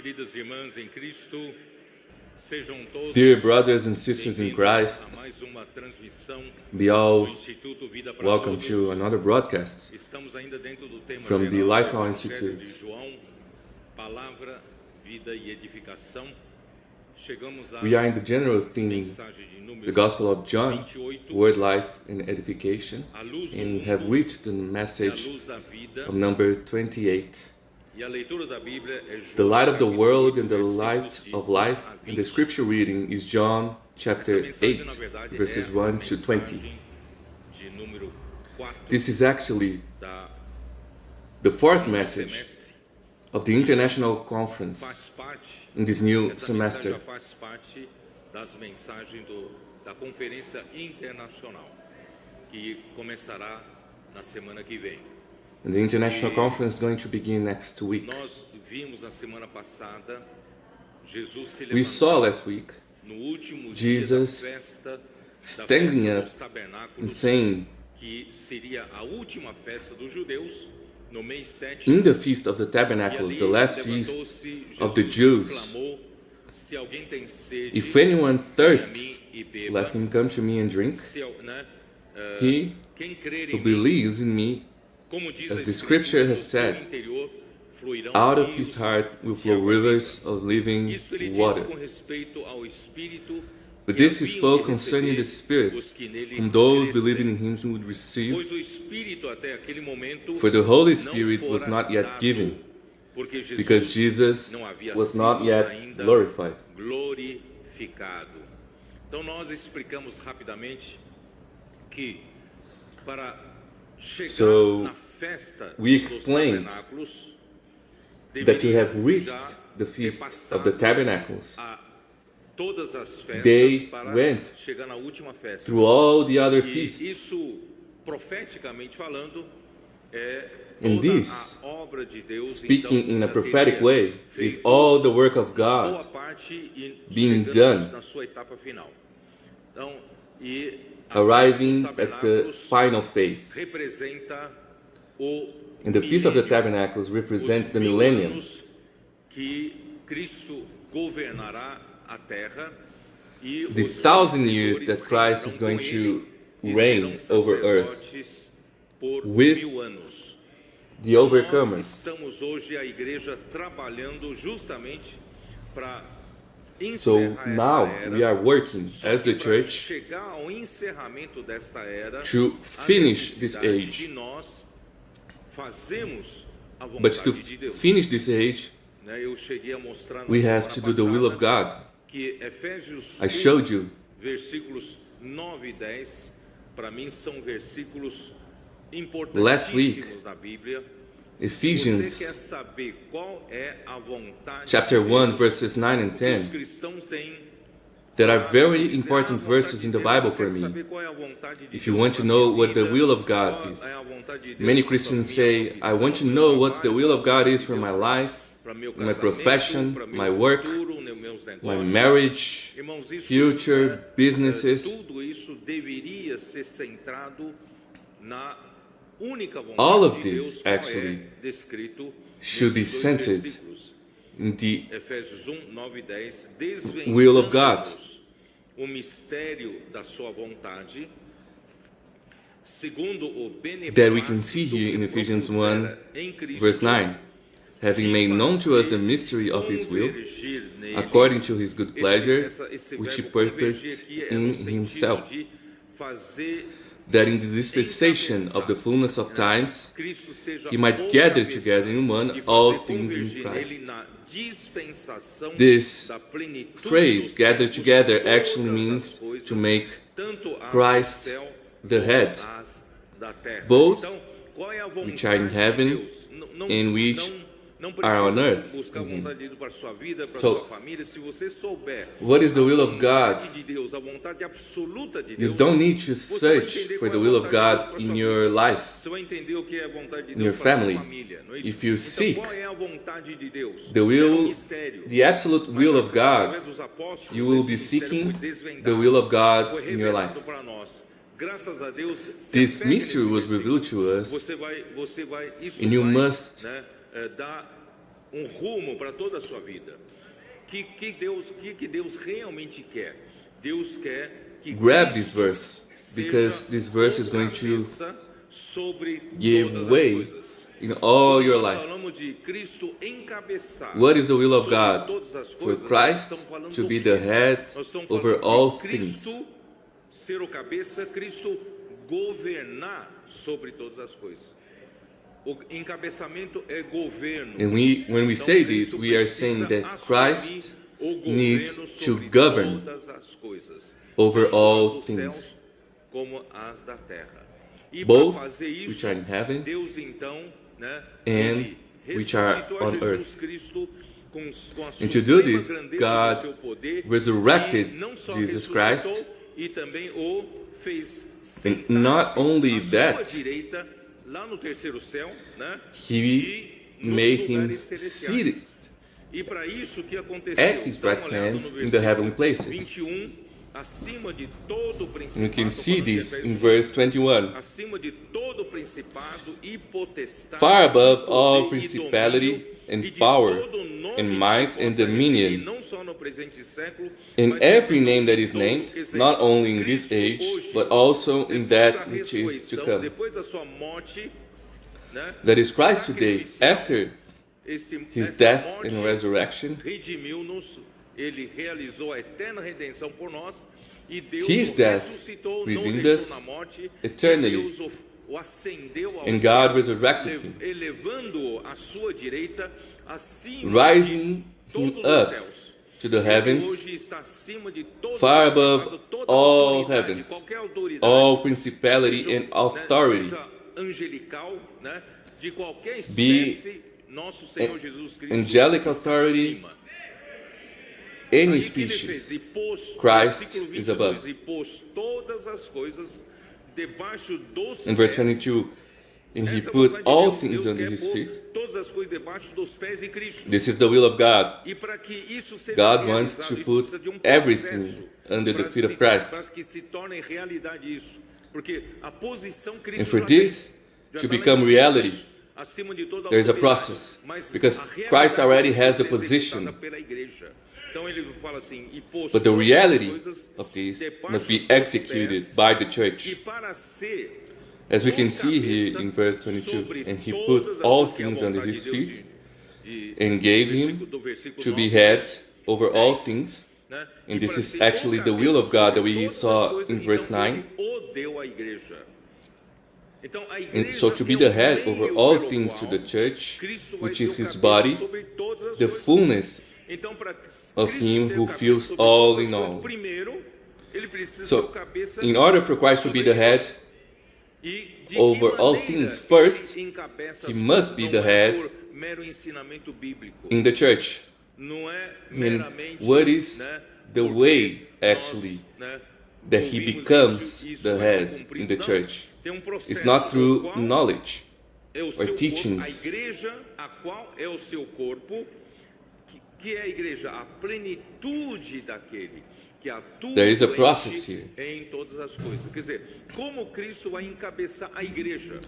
queridas irmãs em Cristo, sejam todos Dear brothers and sisters in Christ, a mais uma transmissão be all do Instituto Vida para welcome Todos. to another broadcast Estamos ainda dentro do tema from the geral Life do Law Evangelho Institute. de João, palavra, vida e edificação. Chegamos à We are in the general theme, mensagem de the número Gospel of John, 28, Word, Life and Edification, a luz do and have mundo reached the e a message luz da vida. of number 28. E a leitura da Bíblia é The João, light of the capítulo world 8, and the versículos light de of life, 1 a and the 20. scripture reading is John Essa chapter mensagem, 8, na verdade, verses é a 1 to 20. mensagem de número 4 This is actually da the fourth message semestre. of the International Conference Faz parte, in this new essa mensagem semester. já faz parte das mensagens da Conferência Internacional, que começará na semana que vem. And the International Conference is going to begin next week. Nós vimos na semana passada Jesus se We saw levantar last week no último Jesus dia da festa standing up dos and tabernáculos, saying, que seria a última festa dos judeus no mês 7. in the Feast of the Tabernacles, the last feast of the Jews, exclamou: se alguém tem sede, if anyone venha a thirsts, mim e beba. let him come to me and drink. He Quem crer who em mim, believes in me, como diz as a the Escritura, scripture has do seu said, interior fluirão out of rios his heart will de flow água rivers viva. of living Isto ele disse water. com respeito ao Espírito. But que this he haviam spoke de concerning the receber Spirit, os que nele whom those crescem. believing in him would receive, Pois o Espírito até aquele momento for the Holy não Spirit fora was not yet dado, given, porque Jesus because Jesus não havia was sido not yet ainda glorified. glorificado. Então nós explicamos rapidamente que para chegar So, na festa we dos explained tabernáculos that you have deveriam reached já the ter Feast of passado the Tabernacles a todas as festas They para went chegar na última festa. through all the other E feasts. isso, profeticamente falando, é And toda this, a obra de Deus. Speaking então, in a já prophetic teria way, is feito all the work of boa God parte e being chegando done, na sua etapa final. Então, e a arriving festa dos at the tabernáculos final phase. representa o And the Feast of the milênio, Tabernacles represents os the 1000 millennium, anos que Cristo governará a terra e the os 1,000 years vencedores that Christ is reinarão going com to ele e reign serão over earth. sacerdotes por with 1000 anos. the Nós overcomers. estamos hoje a igreja trabalhando justamente para So encerrar now esta era. we are working Só as que the para church chegar ao encerramento desta era, to a finish this necessidade age. de nós fazemos a But vontade to de Deus. finish this age, Né, eu cheguei a mostrar na we semana have to do the will of passada God. que Efésios I showed you versículos 9 e 10, para mim são versículos Last week, importantíssimos da Bíblia. Você quer Ephesians saber qual é a vontade chapter de 1 Deus? verses 9 and Porque os 10. cristãos têm There are very dizem, important a vontade verses de in the Deus, Bible eu for quero me. saber qual é a vontade de If you Deus want to pra know minha what the vida, will of God qual is. é a vontade de Deus Many pra Christians minha say, I profissão, want to meu know what the trabalho, will of God vontade is de for Deus my life, pra meu my casamento, profession, pra meu my work, futuro, meus my negócios. marriage, Irmãos, isso, future, né, businesses. tudo isso deveria ser centrado na única vontade All of de Deus, this, qual actually, é descrito should be nesses dois centered versículos. in the Efésios 1, 9 e 10, will of God. desvendando-nos o mistério da sua vontade, segundo o that we can beneplácito see here in que Ephesians 1 propusera em Cristo, verse 9, having made known to us the mystery of His will, according to His good pleasure, which He purposed in Himself, that in the dispensation of the fullness of times He might gather together in one all things in Christ. This phrase, gather together, actually means to make Christ the head, both which are in heaven and which are on earth. So, what is the will of God? You don't need to search for the will of God in your life, in your family. If you seek the absolute will of God, you will be seeking the will of God in your life. This mystery was revealed to us, and you must um rumo para toda a sua vida. Que Deus realmente quer? Deus quer que Grab Cristo this verse, seja because this verse is o going to cabeça sobre give todas as way coisas. in all your Nós life. falamos de Cristo encabeçar What is the will of sobre God? todas as For coisas, nós Christ estamos falando to do be quê? the head Nós estamos over falando all de Cristo things. ser o cabeça, Cristo governar sobre todas as coisas. O encabeçamento é governo. And when we Então, say this, Cristo we are precisa saying that assumir Christ o governo needs to sobre govern todas as coisas, over tanto all as dos things, céus como as da terra. E both para fazer which isso, are in heaven Deus então, né, and ele which are ressuscitou on a Jesus earth. Cristo com a And to do suprema this, grandeza God do seu poder, resurrected e não só Jesus ressuscitou, Christ, e também o fez and not sentar-se only à sua that, direita lá no terceiro céu, né? He E nos made him lugares celestiais. seated E para isso que aconteceu, at his dá right uma olhada hand no in the versículo heavenly places. 21, acima de todo And we principado, can see falando de this in Efésios, verse 21. acima de todo principado e potestade, Far above e all poder e principality domínio, and e de power todo nome and que might se and possa dominion, referir, não só no presente século, in mas every também name that no is todo, named, quer dizer, not only in this Cristo age, hoje, but also in depois da that which is to ressurreição, come. depois da sua morte, né, That is Christ today, sacrificial, after his essa death morte and resurrection. redimiu-nos, ele realizou a eterna redenção por nós, e Deus His o death ressuscitou, não redeemed deixou us na morte, eternally, e Deus o ascendeu ao and céu, God resurrected him, elevando-o à sua direita, acima rising de him todos os up céus. to the Ele heavens, hoje está acima de todo far principado, above toda all autoridade, heavens, qualquer autoridade, all principality seja, and authority, seja angelical, né, de qualquer be espécie, nosso Senhor Jesus Cristo angelic está authority, acima. any Aí que ele fez? species. E pôs, Christ versículo is 22, above. e pôs todas as coisas debaixo dos In verse pés. 22, and he Essa é a put vontade de all Deus. things Deus under quer his pôr feet. todas as coisas debaixo dos pés de Cristo. This is the will of God. E para que isso seja God wants realizado, to isso put precisa de um everything processo under the para feet of se- Christ. para que se torne realidade isso. Porque a posição Cristo And for já tem. this Já to tá lá em become cima, reality, acima de toda there is a autoridade. process, Mas because a Christ realidade already precisa has the ser position. executada pela igreja. Então ele fala assim, e pôs But the todas as reality coisas of this debaixo must be dos executed pés, by the e church. para ser As we o can see here cabeça in verse 22, sobre and he todas put as all coisas, que é a things under vontade his de Deus feet, de and gave him do versículo to be 9, head over all 10, things. né? And E this para is ser actually o the will of cabeça God that sobre we todas as saw coisas, in verse então 9. ele o deu à igreja. Então a And igreja so to be é the o head meio over all pelo things to qual the church, Cristo vai which ser is o his cabeça body, sobre todas as the coisas. fullness Então, para of Cristo him ser who o cabeça fills sobre all todas as in coisas, all. primeiro, ele precisa ser So, o cabeça in order for Christ to be the head e de over que all maneira things, first, ele encabeça he as must coisas, be não the é head por mero ensinamento bíblico, in the church. não é And meramente, what is né, the porque way, nós, actually, né, that he ouvimos becomes isso the vai ser head cumprido? in the Não, church? tem um processo It's not o through qual knowledge é o or seu corpo, teachings. a igreja, a qual é o seu corpo, que é a igreja, a plenitude daquele que atua There is a e process enche em todas as coisas. Quer dizer, como Cristo vai encabeçar a igreja?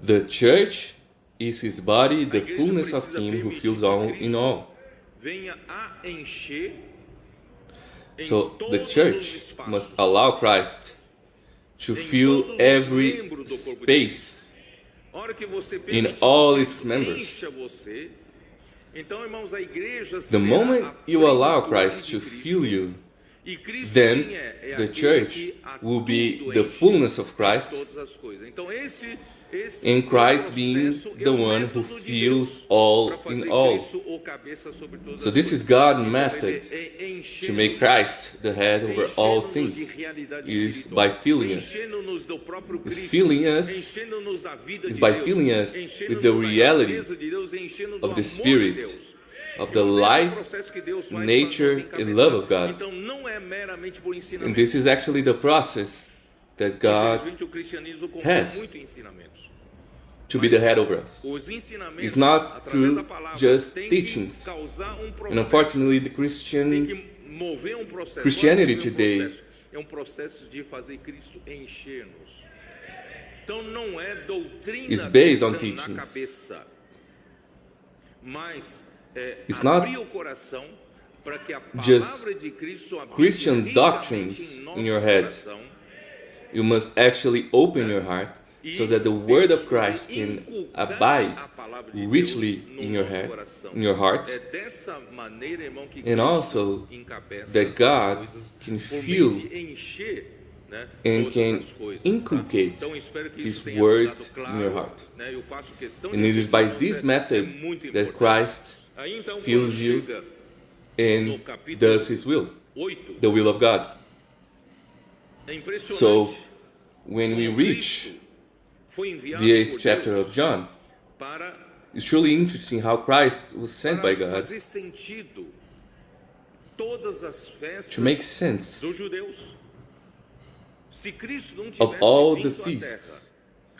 The church is his body, the A igreja fullness of precisa him who permitir fills que all Cristo in all. venha a encher em So the todos os church espaços, must allow Christ to em fill todos os every membros do corpo de space A hora que você in permite all que its Cristo members. encha você, então, irmãos, a igreja The será moment a you allow plenitude Christ de to Cristo. fill you, E Cristo then quem é? É the aquele church que a will be tudo the enche fullness of em Christ, todas as coisas. Então esse and é o Christ being processo, é the o one método who de fills Deus all para fazer in all. Cristo o cabeça sobre todas So as this coisas. is God's Então, method ele é to make Christ the head over all enchendo-nos de things. realidade Is espiritual, by filling us. enchendo-nos do próprio Is Cristo, filling us enchendo-nos da vida is de by Deus, filling us enchendo-nos with the da reality natureza de Deus, enchendo do of the amor Spirit, de Deus. of the Irmãos, esse é o life, processo que Deus faz nature, para nos and love of encabeçar. God. Então não é meramente por And ensinamento. this is actually the process that God Infelizmente, o cristianismo contém has muito ensinamentos. to be the head over us. Os ensinamentos, It's not através through da palavra, just tem teachings. que causar um And processo. unfortunately, the Tem Christian que mover um processo. Christianity Qual é o today processo? É um processo de fazer Cristo encher-nos. Então não é doutrina is based on cristã na teachings. cabeça, mas It's not abrir o coração para que a just palavra de Cristo habite Christian ricamente doctrines em in nosso your head. coração. You must actually open your heart so that the word of Christ can abide richly in your head, in your heart, É dessa maneira, irmão, que and Cristo also encabeça that God as coisas can por meio fill de encher, né, and todas can as coisas, inculcate tá? Então, espero que His isso tenha word ficado claro, in your heart. né? Eu faço questão And de it is by repetir, this irmãos, method muito that importante. Christ Aí, então, fills quando you chega and no capítulo does His will, 8, the will of God. é impressionante. So, when we como reach Cristo foi enviado the 8th por chapter Deus of John, para it's truly interesting how Christ was sent by God fazer sentido todas as festas to make sense dos judeus. Se Cristo não of tivesse all the vindo à feasts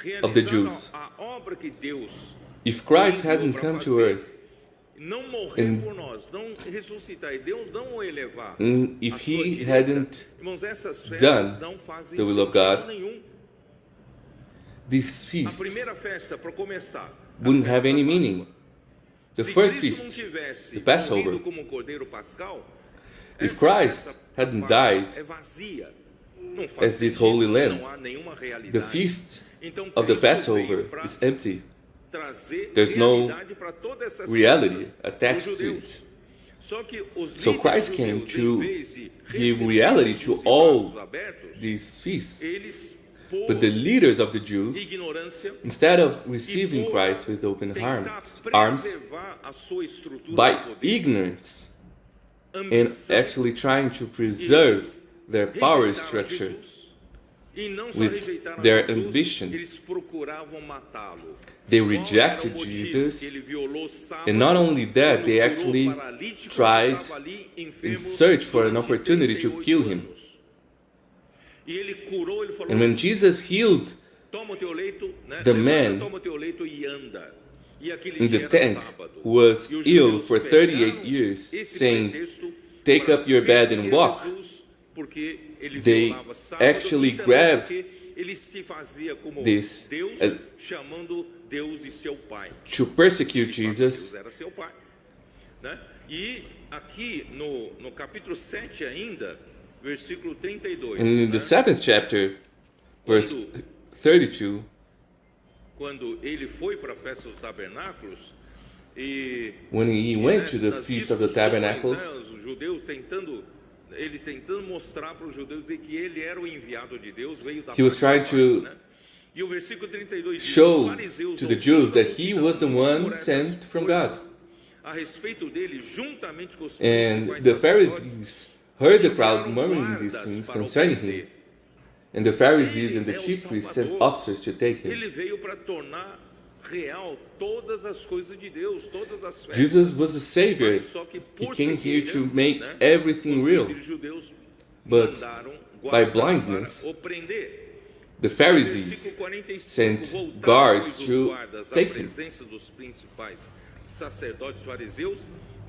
terra, of the realizando Jews. a obra que Deus If Christ enviou hadn't para come to fazer, earth, não morrer and- por nós, não ressuscitar e Deus não o elevar, and à if sua He direita, hadn't irmãos, essas festas done não fazem the will of sentido God, nenhum. these A feasts primeira festa, para começar, a wouldn't festa have any da Páscoa. meaning. The Se first Cristo não feast, tivesse the Passover, morrido como um cordeiro pascal, if essa Christ festa hadn't Páscoa died é vazia. Não faz as this sentido, holy lamb, não há nenhuma realidade. the feast Então, of the Cristo Passover veio para is empty. trazer There's no realidade para todas essas reality festas attached dos to judeus. it. Só que os So líderes Christ came judeus, to em vez de give receber reality to Jesus de all braços abertos, these feasts. eles, por But the leaders of the Jews, ignorância, instead of receiving Christ with open tentar arms, preservar a sua estrutura by de poder, ignorance, and ambição, actually trying to preserve their power rejeitaram structure Jesus. E não só with rejeitaram their Jesus, ambition. eles procuravam matá-lo. They Qual era o rejected motivo? Jesus, Que ele violou o sábado, and not only that, quando they curou actually o paralítico que tried estava ali enfermo in search for an durante opportunity to 38 kill him. anos. E ele curou, ele falou: And when Jesus healed toma o teu leito, né? the Levanta, man toma o teu leito e anda. E aquele in dia the era tent sábado. who was E os ill judeus for pegaram 38 years, esse saying, pretexto "Take para up your bed and perseguir walk." Jesus, porque ele They violava sábado, actually e também grabbed porque ele se fazia como this Deus, as- chamando Deus de seu pai. to persecute Deus Jesus. era seu pai, né? E aqui no capítulo 7 ainda, versículo 32, And in né? the 7th chapter, verse 32, Quando ele foi para a festa dos tabernáculos e when he went to the Feast of the Tabernacles, né, os judeus tentando mostrar para os judeus dizer que ele era o enviado de Deus, veio da he was trying parte do to Pai, né? E o versículo 32 diz: show os fariseus to the Jews that ouviram he multidão was the one por essas sent from coisas God. a respeito dele, juntamente com os And principais the sacerdotes, Pharisees heard the crowd enviaram murmuring these guardas things para o concerning prender. him. And the Pharisees Ele and the é o chief priests sent Salvador. officers to take him. Ele veio para tornar real todas as coisas de Deus, todas as festas. Jesus was the Savior. Mas só que He por came here cegueira, to make né, everything os real. líderes judeus But mandaram by guardas blindness, para o prender. The Pharisees Versículo 45, sent voltaram, guards pois, os to guardas à take him. presença dos principais sacerdotes fariseus,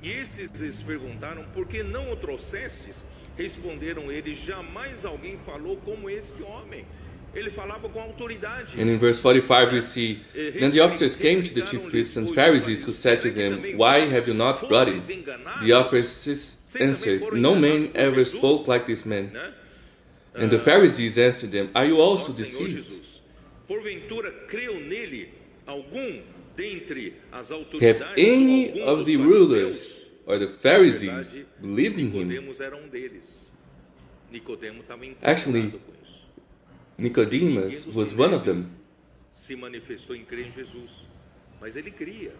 e esses lhes perguntaram: por que não o trouxestes? Responderam eles: jamais alguém falou como este homem. Ele falava com autoridade. And in verse 45 we see, then the officers came to the chief priests and Pharisees, who said to them, why have you not brought him? The officers answered, no man ever spoke like this man. Né? And the Pharisees answered them, are you Ó also Senhor deceived? Jesus, porventura creu nele algum dentre as Have autoridades? any ou algum of dos the fariseus? rulers or the Pharisees believed in him? Nicodemos era deles. Nicodemo estava Actually, incomodado com isso. Nicodemus was one of them. Se manifestou em crer em Jesus, mas ele cria,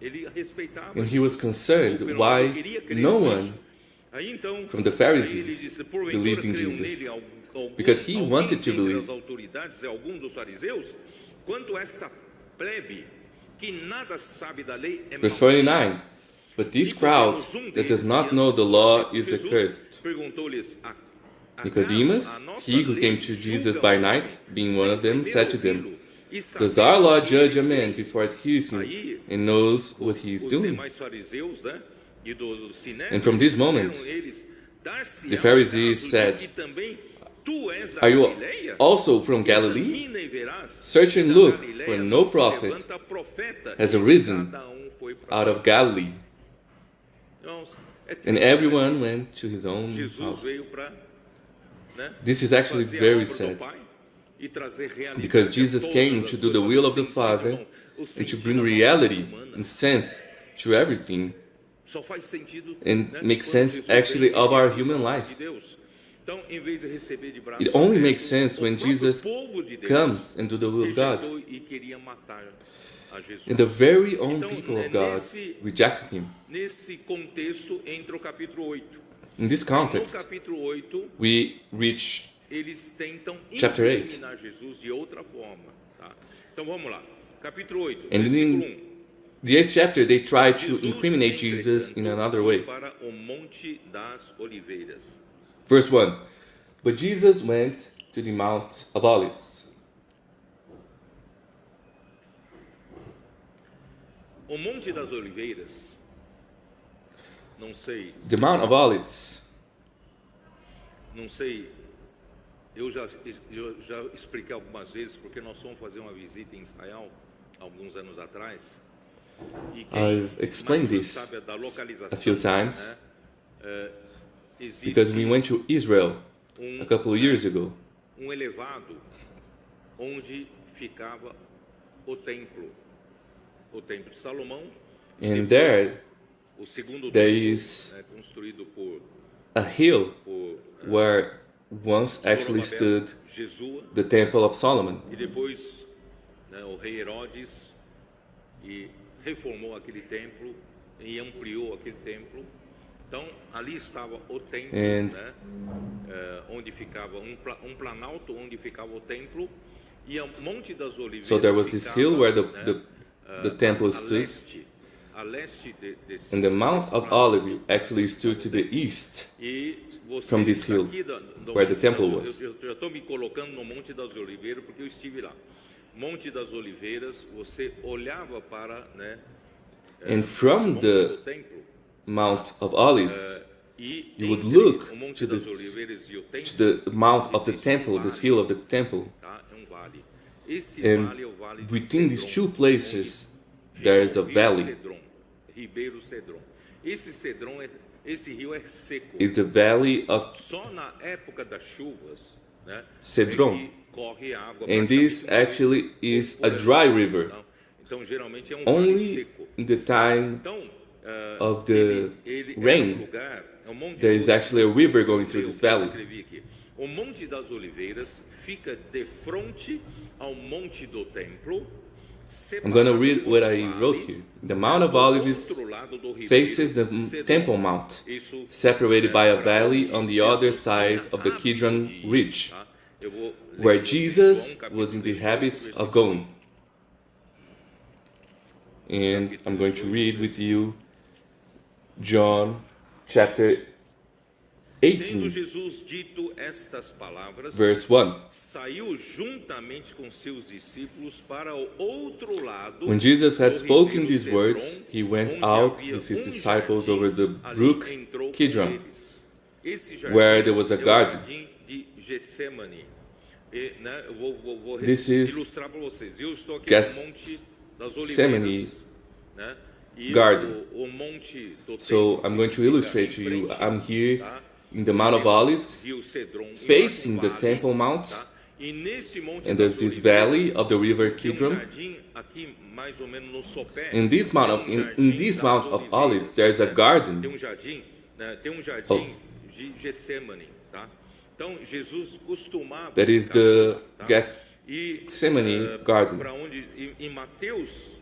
ele respeitava. And he was concerned Ou, pelo why menos, queria crer no nisso. one Aí, então, from the aí ele Pharisees disse, porventura believed in creu Jesus. nele algum, Because he alguém wanted to dentre believe. as autoridades, algum dos fariseus, quanto esta plebe que nada sabe da lei é Verse maldita. 49. But this crowd that does not know the law is accursed. Perguntou-lhes: Nicodemus, he who came to Jesus by night, being one of them, said to them, does our law judge a man before it hears him and knows what he is doing? And from this moment, the Pharisees said, are you also from Galilee? Search and look, for no prophet has arisen out of Galilee. And everyone went to his own Jesus house. veio para, né, This is actually fazer a very obra do sad, Pai e trazer realidade because a Jesus todas came as to do the coisas. will of the O sentido, Father irmão, o and to sentido bring da nossa reality vida humana and sense to everything só faz sentido, and né, make quando sense Jesus actually vem of e our realiza a human obra life. de Deus. Então, em vez de receber de braços It only abertos, makes sense o when próprio Jesus povo de Deus comes and do the will of God. rejeitou e queria matar a Jesus. And the very own Então, people of God rejected him. nesse contexto entra o capítulo 8. In this No context, capítulo 8, we reach eles tentam Chapter 8. incriminar Jesus de outra forma. Tá? Então vamos lá. Capítulo 8, And versículo in 1. the 8th chapter, they try to Jesus, incriminate Jesus in entretanto, another foi way. para o Monte das Oliveiras. Verse 1. But Jesus went to the Mount of Olives. O Monte das Oliveiras, não sei, The Mount of Olives. eu já expliquei algumas vezes, porque nós fomos fazer uma visita em Israel, alguns anos atrás, e I've explained mais this sabe da localização, a few times, existe because we went to Israel a couple of years ago. elevado onde ficava o templo de Salomão, And depois, there, o segundo there templo, is construído por a hill por where once actually stood Jesua, the Temple of Solomon. e depois, né, o rei Herodes reformou aquele templo e ampliou aquele templo. Então ali estava o templo, And né, onde ficava um planalto onde ficava o templo, e o Monte das Oliveiras. so there was this ficava, hill where né, the temple a stood, leste desse, and the Mount of Olives actually stood to the east. E você from this hill, daqui do where the Monte temple das- was. Eu já estou me colocando no Monte das Oliveiras porque eu estive lá. Monte das Oliveiras, você olhava para, né, And esse from monte the do templo, Mount of Olives, e you would entre look o Monte to das this- Oliveiras e o templo, to the Mount of the temple, this hill of the temple. tá, é um vale. Esse And vale é o vale de between these Cedron, two places, onde there is fica a o rio valley. Cedron, Ribeiro Cedron. Esse rio é seco. It's the valley of Só na época das chuvas, né, Cedron. é que corre água. And this praticamente actually is a dry river. Então geralmente é um vale Only seco. in the time Então, of the ele rain, é um lugar, é um monte there is de actually a river going through eu this valley. escrevi aqui. O Monte das Oliveiras fica de frente ao Monte do Templo. I'm going to read what I wrote here. The Mount of Olives faces the Temple Mount, separated by a valley on the other side of the Kidron Ridge, where Jesus was in the habit of going. And I'm going to read with you John chapter Tendo 18, Jesus dito estas palavras, verse 1. saiu juntamente com seus discípulos para o outro lado. When Jesus had do spoken ribeiro these Cedron, words, he went onde out havia with his disciples jardim, over the ali brook entrou com Kidron, eles. Esse jardim where there was a é o garden. jardim de Getsemane. E, né, eu vou This is ilustrar para vocês. Eu estou aqui Get- no Monte das Gethsemane Oliveiras, né? E garden. o Monte do So Templo I'm going to fica illustrate em to you. frente, I'm here tá? in the Mount of Olives, Rio Cedron, facing embaixo the do vale, Temple Mount, tá? E nesse Monte and there's das this Oliveiras, valley of the river tem Kidron. jardim aqui mais ou menos no sopé. In this Mount of, Tem in jardim this das Mount of Oliveiras, Olives, there's a né? garden. Tem um jardim, né? Tem um jardim Oh. de Getsemane, tá? Então Jesus costumava That is ficar the lá, tá? Gethsemane garden. Para onde em Mateus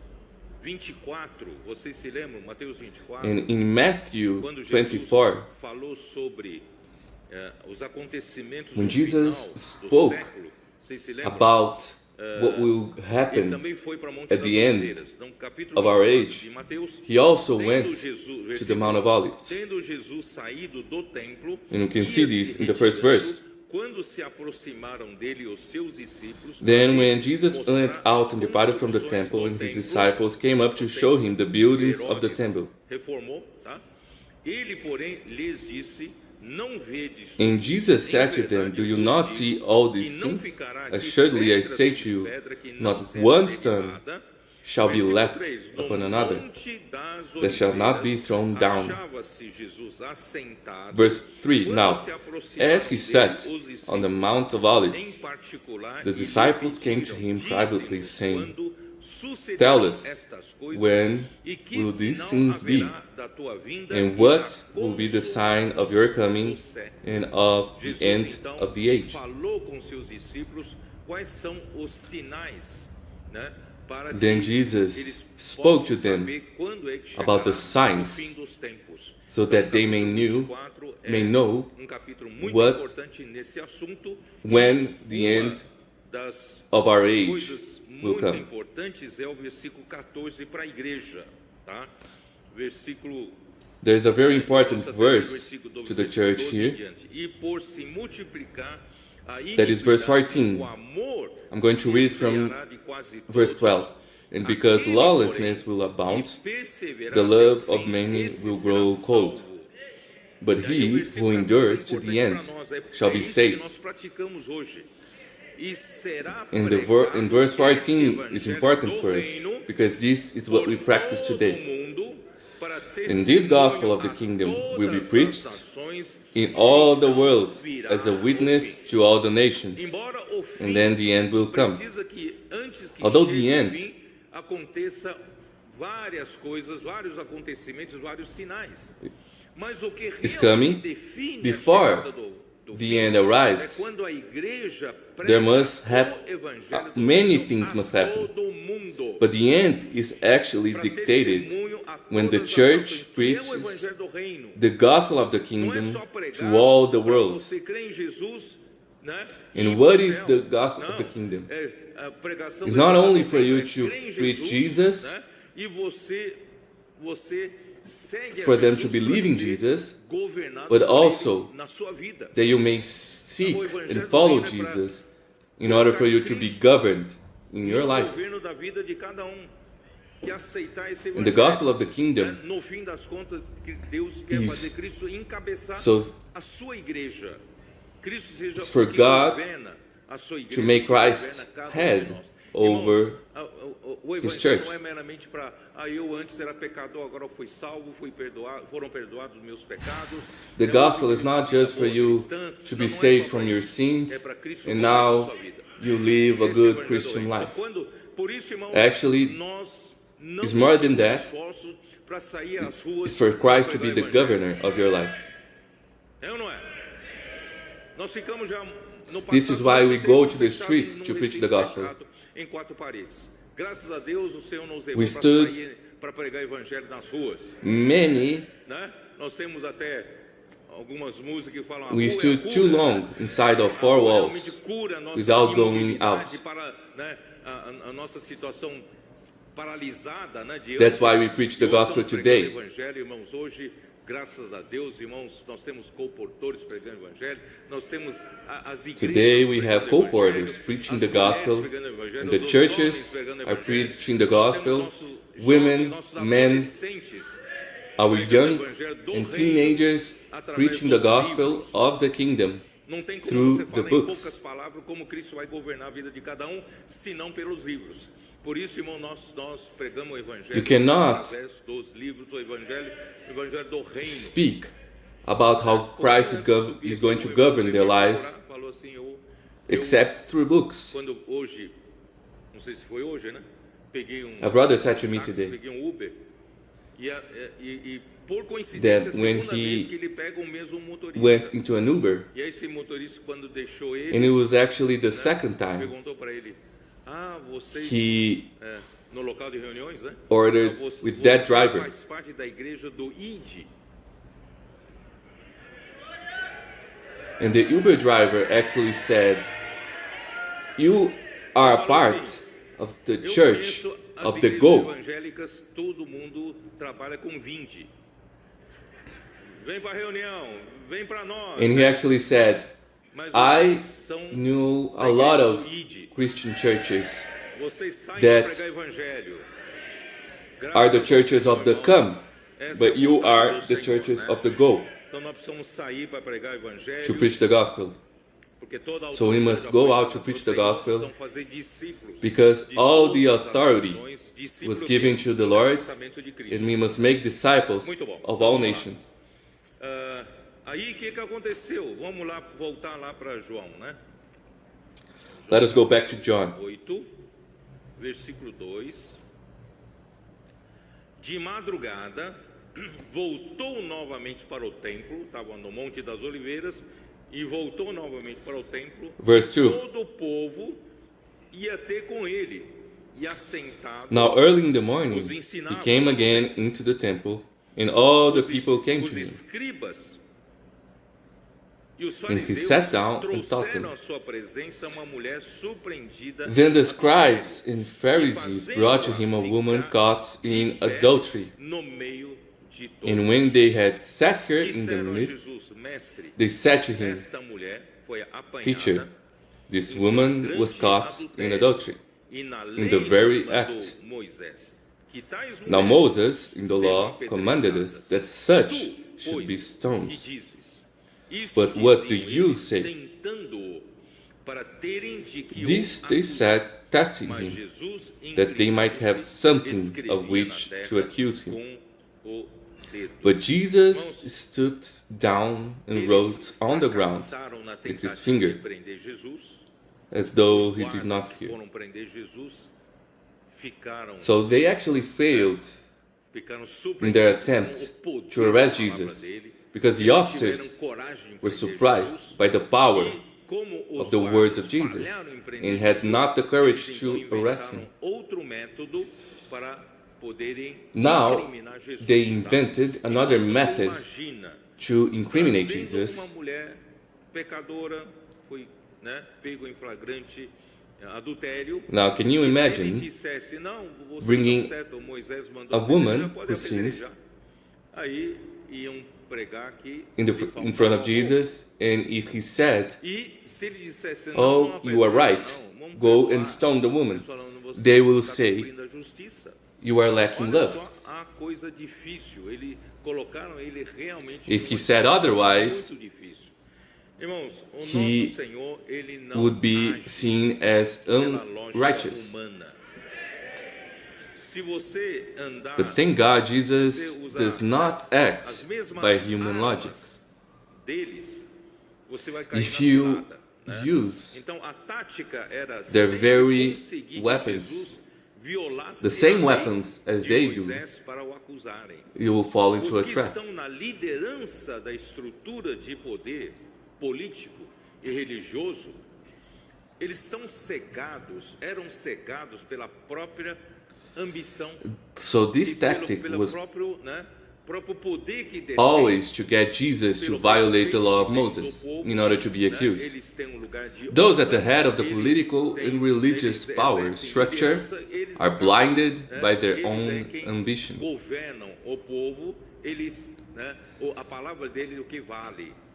24, vocês se lembram? Mateus 24. And in Matthew Quando Jesus 24, falou sobre os acontecimentos when no Jesus final spoke do século, vocês se lembram? about what will Ele happen, também foi para Monte at das the end Oliveiras. Então, capítulo of our 24 age, de Mateus, he also tendo went Jesus, to the Mount of Olives. Tendo Jesus saído do templo, And you can ia see se this in the first retirando, verse. quando se aproximaram dele os seus discípulos, Then para when lhe Jesus mostrar went out as and departed from the construções temple, do and his templo, disciples came up to show him the buildings of the Herodes temple. reformou, tá? Ele, porém, lhes disse: não vedes And Jesus em said to them, verdade Do you vos not digo see all que these não things? ficará aqui Assuredly I pedra say sobre to you, pedra que não not será one stone derribada. shall be left upon another, that shall not be thrown down. Verse 3, now, as he sat on the Mount of Olives, the disciples came to him privately, saying, Tell us, when will these things be? And what will be the sign of your coming and of the end of the age? Then Jesus spoke to them about the signs, so that they may know when the end of our age will come. There's a very important verse to the church here. That is verse 14. I'm going to read from verse 12. And because lawlessness will abound, the love of many will grow cold. But he who endures to the end shall be saved. In verse 14 is important for us, because this is what we practice today. And this gospel of the kingdom will be preached in all the world as a witness to all the nations, and then the end will come. Although the end is coming, before the end arrives, there must happen, many things must happen. But the end is actually dictated when the church preaches the gospel of the kingdom to all the world. And what is the gospel of the kingdom? It's not only for you to preach Jesus, for them to believe in Jesus, but also that you may seek and follow Jesus in order for you to be governed in your life. And the gospel of the kingdom is for God to make Christ head over His church. The gospel is not just for you to be saved from your sins and now you live a good Christian life. Actually, it's more than that. It's for Christ to be the governor of your life. This is why we go to the streets to preach the gospel. We stood we stood too long inside of four walls without going out. That's why we preach the gospel today. Today we have co-porters preaching the gospel, and the churches are preaching the gospel. Women, men, our young and teenagers preaching the gospel of the kingdom through the books. You cannot speak about how Christ is going to govern their lives except through books. A brother said to me today that when he went into an Uber, and it was actually the second time, he ordered with that driver. And the Uber driver actually said, "You are a part of the church of the Go." And he actually said, "I knew a lot of Christian churches that are the churches of the come, but you are the churches of the go, to preach the gospel." So we must go out to preach the gospel, because all the authority was given to the Lord, and we must make disciples of all nations. Aí o que aconteceu? Vamos lá, voltar lá para João, né? Let us go back to John. 8, versículo 2. De madrugada, voltou novamente para o templo, estava no Monte das Oliveiras, e voltou novamente para o templo. Verse 2. Todo o povo ia ter com ele, e assentado. Now early in the morning, he came again into the temple, and all the people came to him. And he sat down and taught them. Then the scribes and Pharisees brought to him a woman caught in adultery. And when they had set her in the midst, they said to him, Teacher, this woman was caught in adultery, in the very act. Now Moses, in the law, commanded us that such should be stoned. But what do you say? This they said, testing him, that they might have something of which to accuse him. But Jesus stooped down and wrote on the ground with his finger, as though he did not hear. So they actually failed in their attempt to arrest Jesus, because the officers were surprised by the power of the words of Jesus and had not the courage to arrest him. Now they invented another method to incriminate Jesus. Now, can you imagine bringing a woman who sinned in front of Jesus, and if he said, "Oh, you are right, go and stone the woman," they will say, "You are lacking love." If he said otherwise, he would be seen as unrighteous. But thank God, Jesus does not act by human logic. If you use their very weapons, the same weapons as they do, you will fall into a trap. Político e religioso, eles estão cegados, eram cegados pela própria ambição. So this tactic was próprio poder que detém, always to get Jesus to violate the law of Moses in order to be accused. Those at the head of the political and religious power structure are blinded by their own ambition.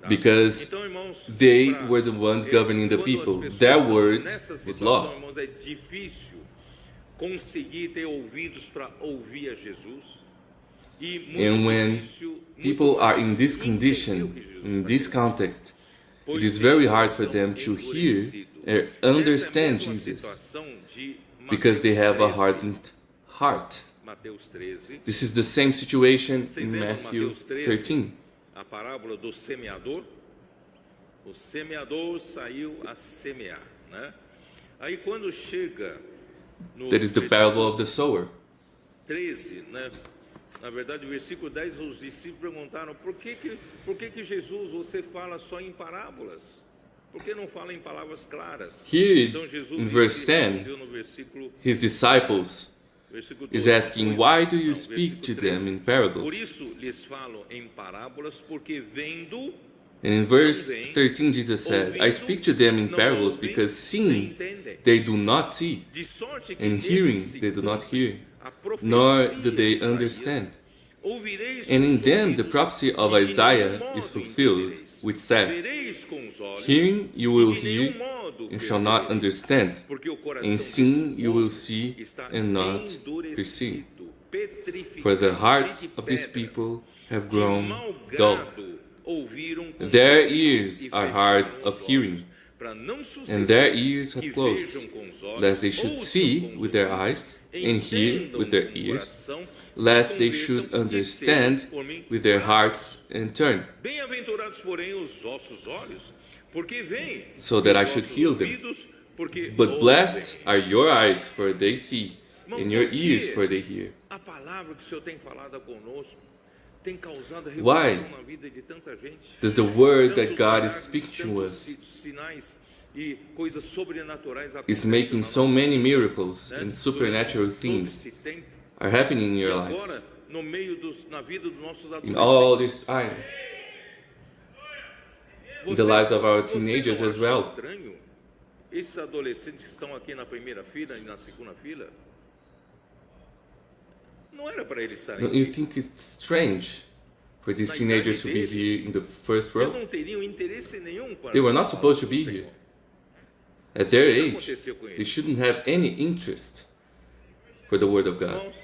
Because they were the ones governing the people. Their word is law. And when people are in this condition, in this context, it is very hard for them to hear and understand Jesus, because they have a hardened heart. This is the same situation in Matthew 13. A parábola do semeador. O semeador saiu a semear, né? Aí quando chega no That is the parable of the sower. 13, né? Na verdade, no versículo 10, os discípulos perguntaram: por que Jesus você fala só em parábolas? Por que não fala em palavras claras? Here, Então Jesus in verse 10, no versículo his disciples is asking, why do you speak to them in parables? Por isso lhes falo em parábolas, porque vendo. And in verse 13, Jesus said, I speak to them in parables because seeing they do not see, and hearing they do not hear, nor do they understand. And in them the prophecy of Isaiah is fulfilled, which says, hearing you will hear and shall not understand, and seeing you will see and not perceive. For the hearts of these people have grown dull. Their ears are hard of hearing, and their ears are closed, lest they should see with their eyes, and hear with their ears, lest they should understand with their hearts and turn, so that I should heal them. But blessed are your eyes, for they see, and your ears, for they hear. Why does the word that God is speaking to us is making so many miracles and supernatural things are happening in your lives, in all these times, in the lives of our teenagers as well? Esses adolescentes que estão aqui na primeira fila e na segunda fila, não era para eles estarem. Don't you think it's strange for these teenagers to be here in the first row? They were not supposed to be here. At their age, they shouldn't have any interest for the Word of God.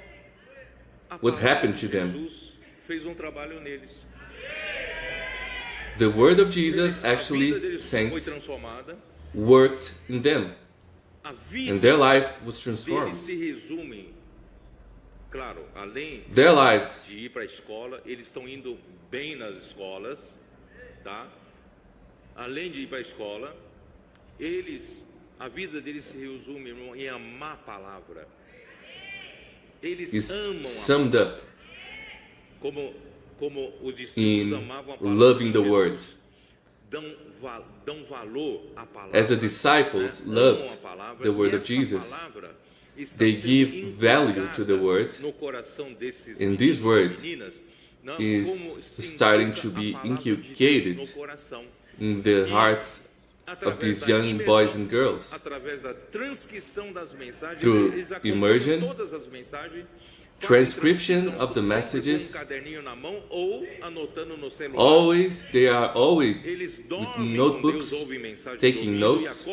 What happened to them? The Word of Jesus actually, saints, worked in them, and their life was transformed. Their lives, de ir para a escola, eles estão indo bem nas escolas, tá? Além de ir para a escola, a vida deles se resume, irmão, em amar a palavra. Eles amam summed up como os discípulos amavam a palavra. Loving the Word. Dão valor à palavra. As the disciples loved the Word of Jesus, they give value to the Word, and this Word is starting to be inculcated in the hearts of these young boys and girls through immersion, transcription of the messages. Always, they are always with notebooks, taking notes.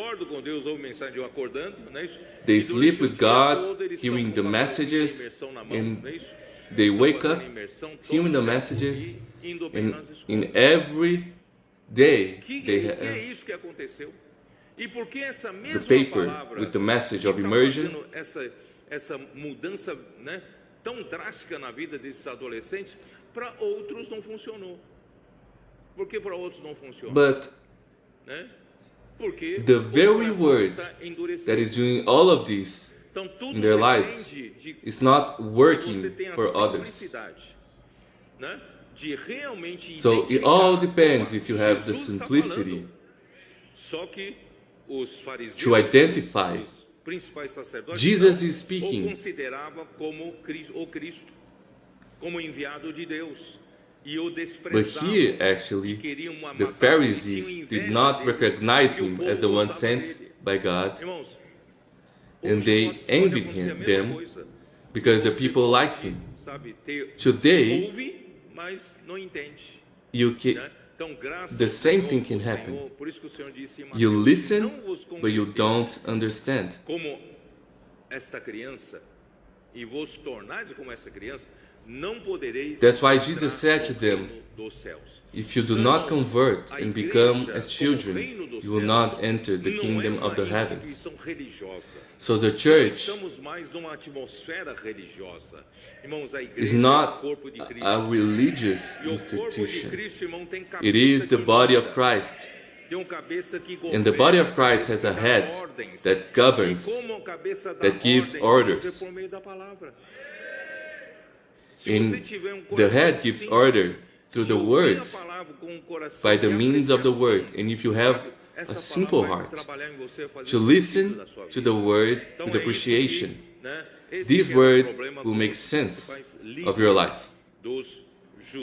They sleep with God, hearing the messages, and they wake up hearing the messages, and in every day they have the paper with the message of immersion. Essa mudança, né, tão drástica na vida desses adolescentes, para outros não funcionou. Por que para outros não funcionou? But né? Porque the very word that is doing all of this in their lives is not working for others. Né? De realmente so it all depends if you have the simplicity Só que os fariseus, to identify principais sacerdotes, Jesus is speaking. O considerava como o Cristo, como enviado de Deus, e o But here, actually, the Pharisees did not recognize him as the one sent by God, and they envied them because the people liked him. Today, the same thing can happen. You listen, but you don't understand. That's why Jesus said to them, if you do not convert and become as children, you will not enter the kingdom of the heavens. So the church is not a religious institution. It is the body of Christ. And the body of Christ has a head that governs, that gives orders. And the head gives order through the word, by the means of the word. And if you have a simple heart to listen to the word with appreciation, this word will make sense of your life.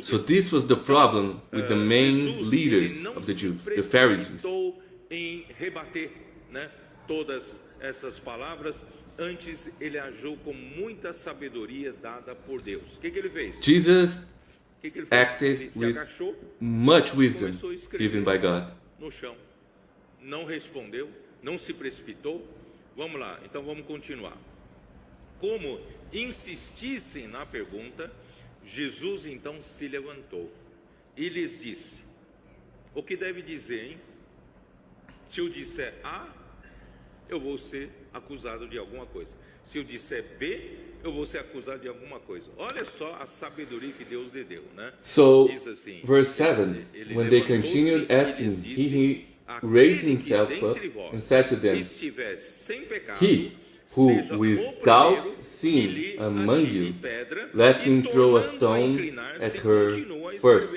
So this was the problem with the main leaders of the Jews, the Pharisees. Antes ele agiu com muita sabedoria dada por Deus. O que ele fez? Jesus acted with much wisdom given by God. No chão. Não respondeu, não se precipitou. Vamos lá, então vamos continuar. Como insistissem na pergunta, Jesus então se levantou e lhes disse: o que deve dizer, hein? Se eu disser A, eu vou ser acusado de alguma coisa. Se eu disser B, eu vou ser acusado de alguma coisa. Olha só a sabedoria que Deus lhe deu, né? So, Diz assim, verse 7, when they continued asking, he raised himself up and said to them, estiver sem pecado, he who without sin among you, let him throw a stone at her first.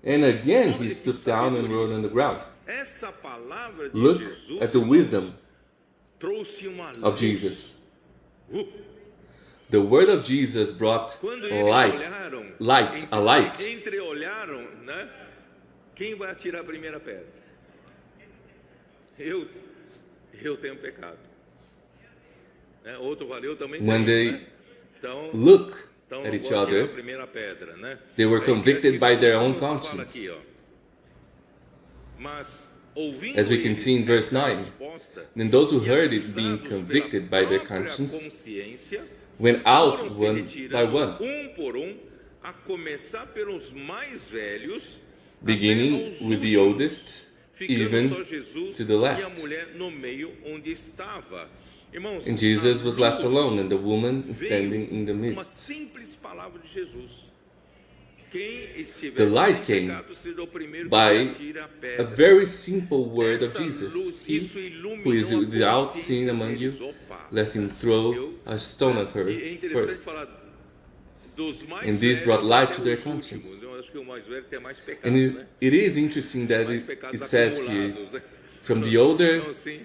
And again he stooped down and wrote on the ground. Essa palavra de Look Jesus, at the wisdom trouxe uma luz. of Jesus. The word of Jesus brought Quando eles life, olharam, a light. entreolharam, né? Quem vai atirar a primeira pedra? Eu tenho pecado. Né? Outro valeu também. When they né? Então at não each vou atirar other, a primeira pedra, né? they were Aí, convicted by their own fala conscience. aqui, ó. Mas, ouvindo As we can eles see in verse esta 9, resposta, then those who e heard it being acusados convicted pela by their própria conscience consciência, went out foram se one by retirando one, por a começar pelos mais velhos, beginning até aos with the últimos, oldest, ficando even só Jesus to the e a last. mulher no meio onde estava. Irmãos, And Jesus a was left luz alone, and the woman veio standing in the uma midst. simples palavra de Jesus. Quem estiver The light sem came pecado, seja o primeiro by que atire a A pedra. very simple word of Essa Jesus. luz, He isso iluminou who is a without consciência sin among you, deles. Opa. let him throw a stone at her E é interessante first. falar dos mais And this velhos brought life até to their os conscience. últimos. Eu acho que o mais velho tem mais And pecados, né? it is interesting that Mais it pecados says here, acumulados, né? from the older Então, assim,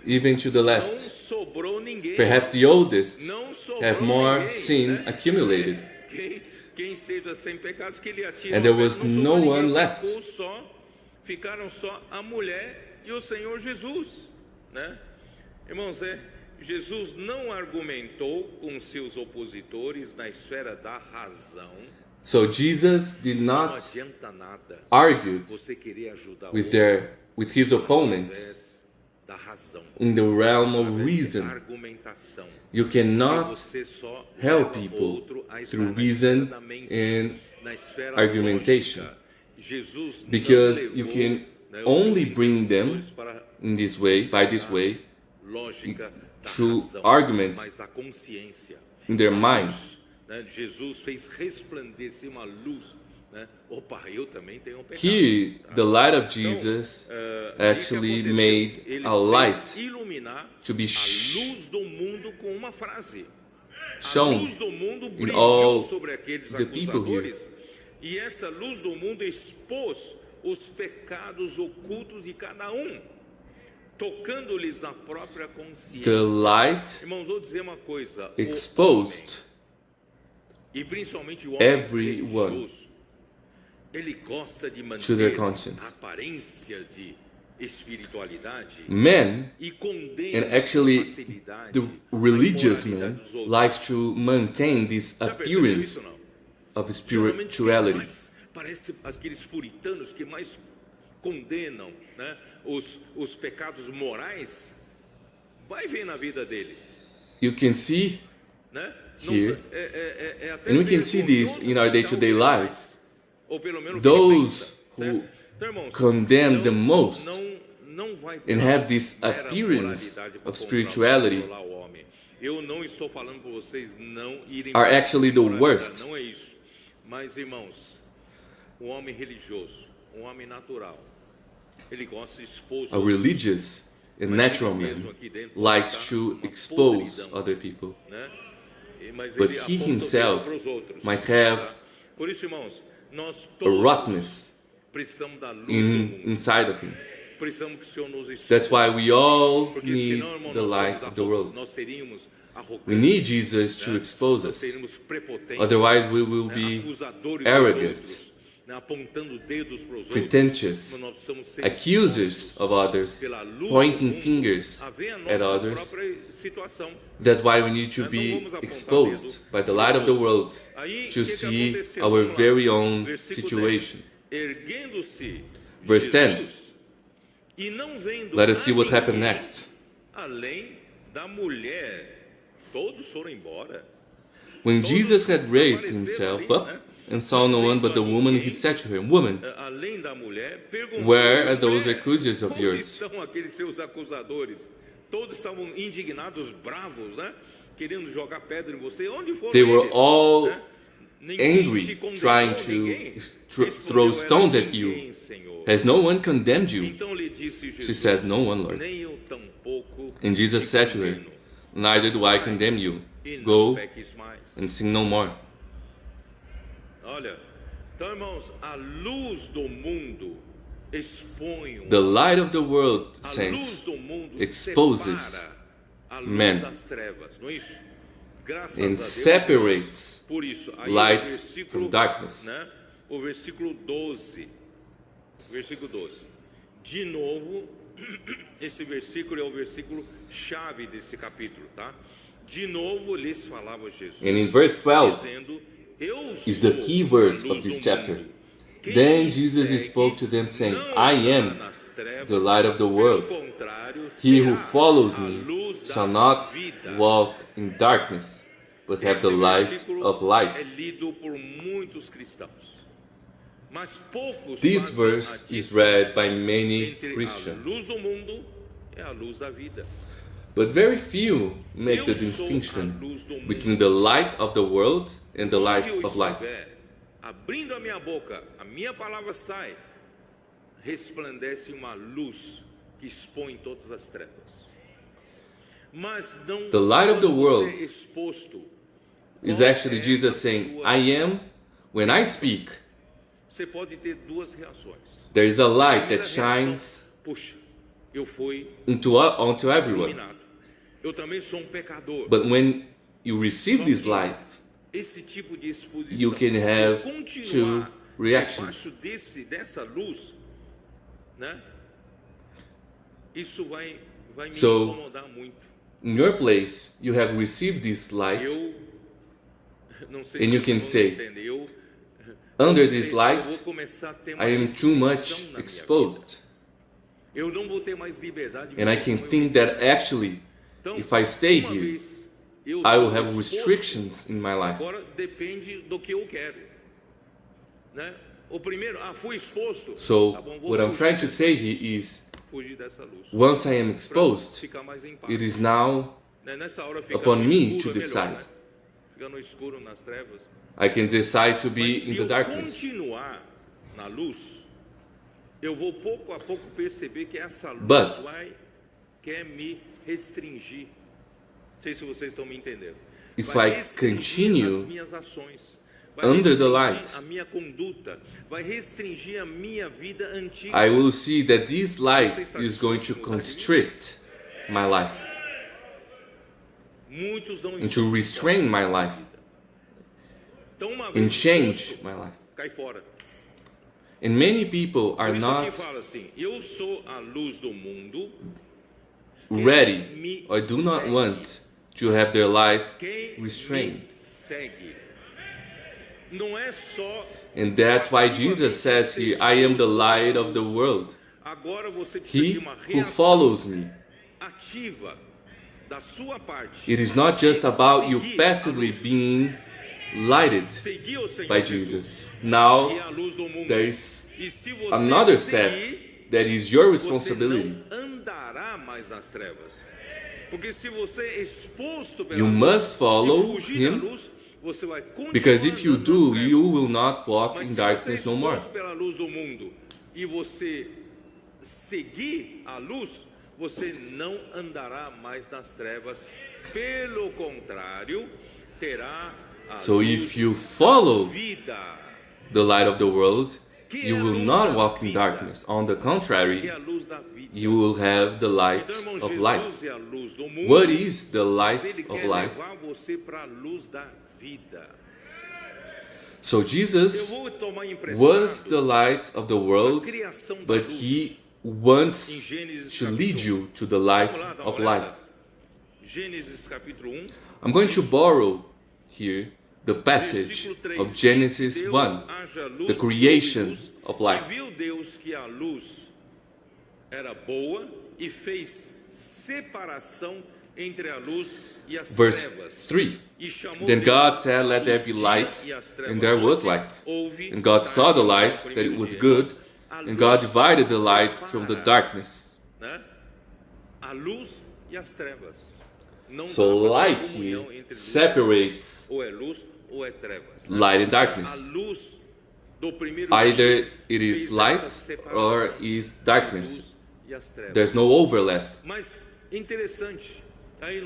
even to the não last. sobrou ninguém. Perhaps the oldest Não sobrou have more ninguém, sin né? accumulated. Quem esteja sem pecado, que ele atire. And there uma was pedra. Não no sobrou one ninguém, left. Ficaram só a mulher e o Senhor Jesus, né? Irmãos, Jesus não argumentou com seus opositores na esfera da razão. So Jesus did Não not adianta nada argue você querer ajudar with his opponents através da razão, in the realm of através da reason. argumentação. You cannot Você só help leva people outro a estar through na esfera reason da mente, and na esfera argumentation. lógica. Jesus não because levou, you can né, os only seus bring them interlocutores para in this way, by this way, lógica da through razão, arguments mas da consciência. in their minds. Né? Jesus fez resplandecer uma luz. Né? Opa, eu também tenho um pecado. Here, tá? the light of Então, Jesus o actually que aconteceu? made Ele a fez light iluminar to be a luz do mundo com uma frase. A shown luz do mundo in brilhou all sobre aqueles the people here. acusadores, e essa luz do mundo expôs os pecados ocultos de cada um, tocando-lhes na própria consciência. The light Irmãos, vou dizer uma coisa: exposed o homem, e principalmente o homem everyone religioso, ele gosta de to their manter conscience. a aparência de espiritualidade Men, e condena and actually com facilidade the a religious imoralidade man dos outros. likes to maintain this Já percebeu appearance isso, não? of Geralmente, quem spirituality. mais, parece aqueles puritanos que mais condenam, né, os pecados morais. Vai ver na vida dele, You can see, né? Here, Até and we can see this in our day-to-day life. Ou pelo menos Those que ele pensa, who certo? Então, irmãos, condemn the most não vai and have this mera appearance moralidade para of spirituality controlar o homem. Eu não estou falando para vocês não irem are actually the moralidade, worst. não é isso. Mas, irmãos, um homem religioso, um homem natural, ele gosta de expor os A outros, religious and mas natural ele man mesmo aqui dentro likes tá to uma expose podridão, other people. né? Mas But ele he aponta o dedo himself para os outros, might have tá? Por isso, irmãos, nós A todos rottenness precisamos da luz do mundo. inside of him. Precisamos que o Senhor nos expõe. That's why we all Porque need senão, irmão, the light of the world. nós seríamos arrogantes, We need Jesus to né? expose Nós us. seríamos prepotentes, Otherwise, we will né? be Acusadores arrogant, dos outros, né? Apontando dedos para os pretentious, outros. Nós precisamos ser accusers expostos of others, pela luz pointing do mundo fingers a ver a at nossa others. própria situação. That's why we need to Não be vamos apontar exposed dedo by the para light os of the outros. world Aí, to o que see aconteceu? our Vamos lá. very own Versículo situation. 10. Erguendo-se Verse 10. Jesus e não vendo Let us see a what happened ninguém next. além da mulher, todos foram embora. When Jesus had raised himself up and saw no one but the woman, he said to her, Woman, além da mulher, perguntou: where are those accusers of onde yours? estão aqueles seus acusadores? Todos estavam indignados, bravos, né? Querendo jogar pedra em você. Onde foram They were eles? all Né? Ninguém angry, te condenou, trying to ninguém. throw Respondeu stones ela: at you. ninguém, Senhor. Has no one condemned you? Então lhe disse Jesus: She said, No one, Lord. nem eu tampouco And Jesus te said to her, condeno. Neither do I condemn you. E não Go peques mais. and sin no more. Olha, então, irmãos, a luz do mundo expõe The light of the world, a luz saints, do mundo exposes separa a luz men das trevas, não é isso? Graças a and Deus, separates por isso, aí light o versículo, from darkness. né? O versículo 12. De novo, esse versículo é o versículo chave desse capítulo, tá? De novo lhes falava Jesus. And in verse 12 dizendo, eu is the sou key a verse luz of this do chapter. mundo. Quem Then me Jesus segue spoke to them, saying, não I andará am nas trevas, the light of the world. pelo contrário, He who terá follows a me luz da shall not vida. walk in darkness, but have the Esse light versículo of é life. lido por muitos cristãos, mas poucos This fazem verse a is read by distinção many entre Christians, a luz do mundo e a luz da vida. but very few make the Eu sou a distinction luz do mundo. between the light of the world and the light Onde eu of life. estiver, abrindo a minha boca, a minha palavra sai, resplandece uma luz que expõe todas as trevas. Mas não, The light of the quando world você é exposto, Is qual actually é Jesus a saying, sua- I am, when I speak, Você pode ter duas reações. there is a light Primeira that reação, shines puxa, eu fui onto everyone. iluminado. Eu também sou um pecador. But when you receive this light, Esse tipo de exposição, you can se have continuar two reactions. debaixo dessa luz, né? Isso vai me So, incomodar muito. in your place, you have received this light. Eu não sei And se you can todo mundo say, entende. Eu Under this vou light, começar a ter uma I am too restrição much na minha exposed. vida. Eu não vou ter mais liberdade. And I can think that actually, Então, if I stay uma here, vez eu I will sou have exposto, restrictions in my life. agora depende do que eu quero, né? O primeiro, fui exposto. So, Tá bom, vou what I'm fugir trying to dessa say luz, here is, fugir dessa luz. once I am Pra exposed, ficar mais em paz. it is now Né? Nessa hora ficar upon no me escuro to é melhor, decide. né? Ficar no escuro, nas trevas. I can decide to Mas be se in the eu darkness. continuar na luz, eu vou pouco a pouco perceber que essa luz But- quer me restringir. Não sei se vocês estão me entendendo. If Vai I restringir continue as minhas ações, vai under the restringir light, a minha conduta, vai restringir a minha vida antiga. I will see that this light is going to constrict my life Muitos não and to estão restrain my life Então, uma and vez change exposto, my life. cai fora. And many people Por are isso aqui not fala assim: eu sou a luz do mundo. ready or do not want to have their life Quem restrained. me segue. Não é só And that's why Jesus says here, I am the light of the world. agora você precisa He de uma who reação follows me. ativa da sua parte. It is not just about you Seguir a passively luz. being lighted Seguir o Senhor by Jesus, Jesus. que é Now a luz do mundo. there is E se você another seguir, step that is your você responsibility. não andará mais nas trevas. Porque se você é exposto pela You luz must follow e fugir da him, luz, você vai continuar because if you andando do, nas you trevas. will not walk Mas in se darkness você é no more. exposto pela luz do mundo e você seguir a luz, você não andará mais nas trevas. Pelo contrário, terá a So luz if you follow da vida, the light of the world, que é you a will luz not da walk in vida, darkness. On the que é contrary, a luz da vida. you will have the light Então, irmão, of Jesus life. é a luz do mundo. What is the Mas light ele of quer life? levar você para a luz da vida. So Eu Jesus vou tomar was the emprestado light of the a world, criação da but luz. he Em wants Gênesis to lead capítulo you to the light Vamos lá, dá uma of olhada. life. Gênesis capítulo 1, I'm going to borrow here the passage versículo 3. of Genesis Deus 1, haja luz, the e creation houve luz, of life. E viu Deus que a luz era boa e fez separação entre a luz e as Verse trevas. 3. E chamou Then Deus God said, a "Let there luz be dia light," e as trevas and there was noite. light. Houve And God saw the tarde light, no that it primeiro was dia. good, A and God luz divided the light from the separa, darkness. né, a luz e as trevas. Não So dá pra ter light comunhão here entre luz, separates ou é luz ou é trevas. Né? light and A darkness. luz do primeiro Either dia it is fez light essa separação or is entre darkness. luz e as trevas. There's no overlap. Mas interessante, aí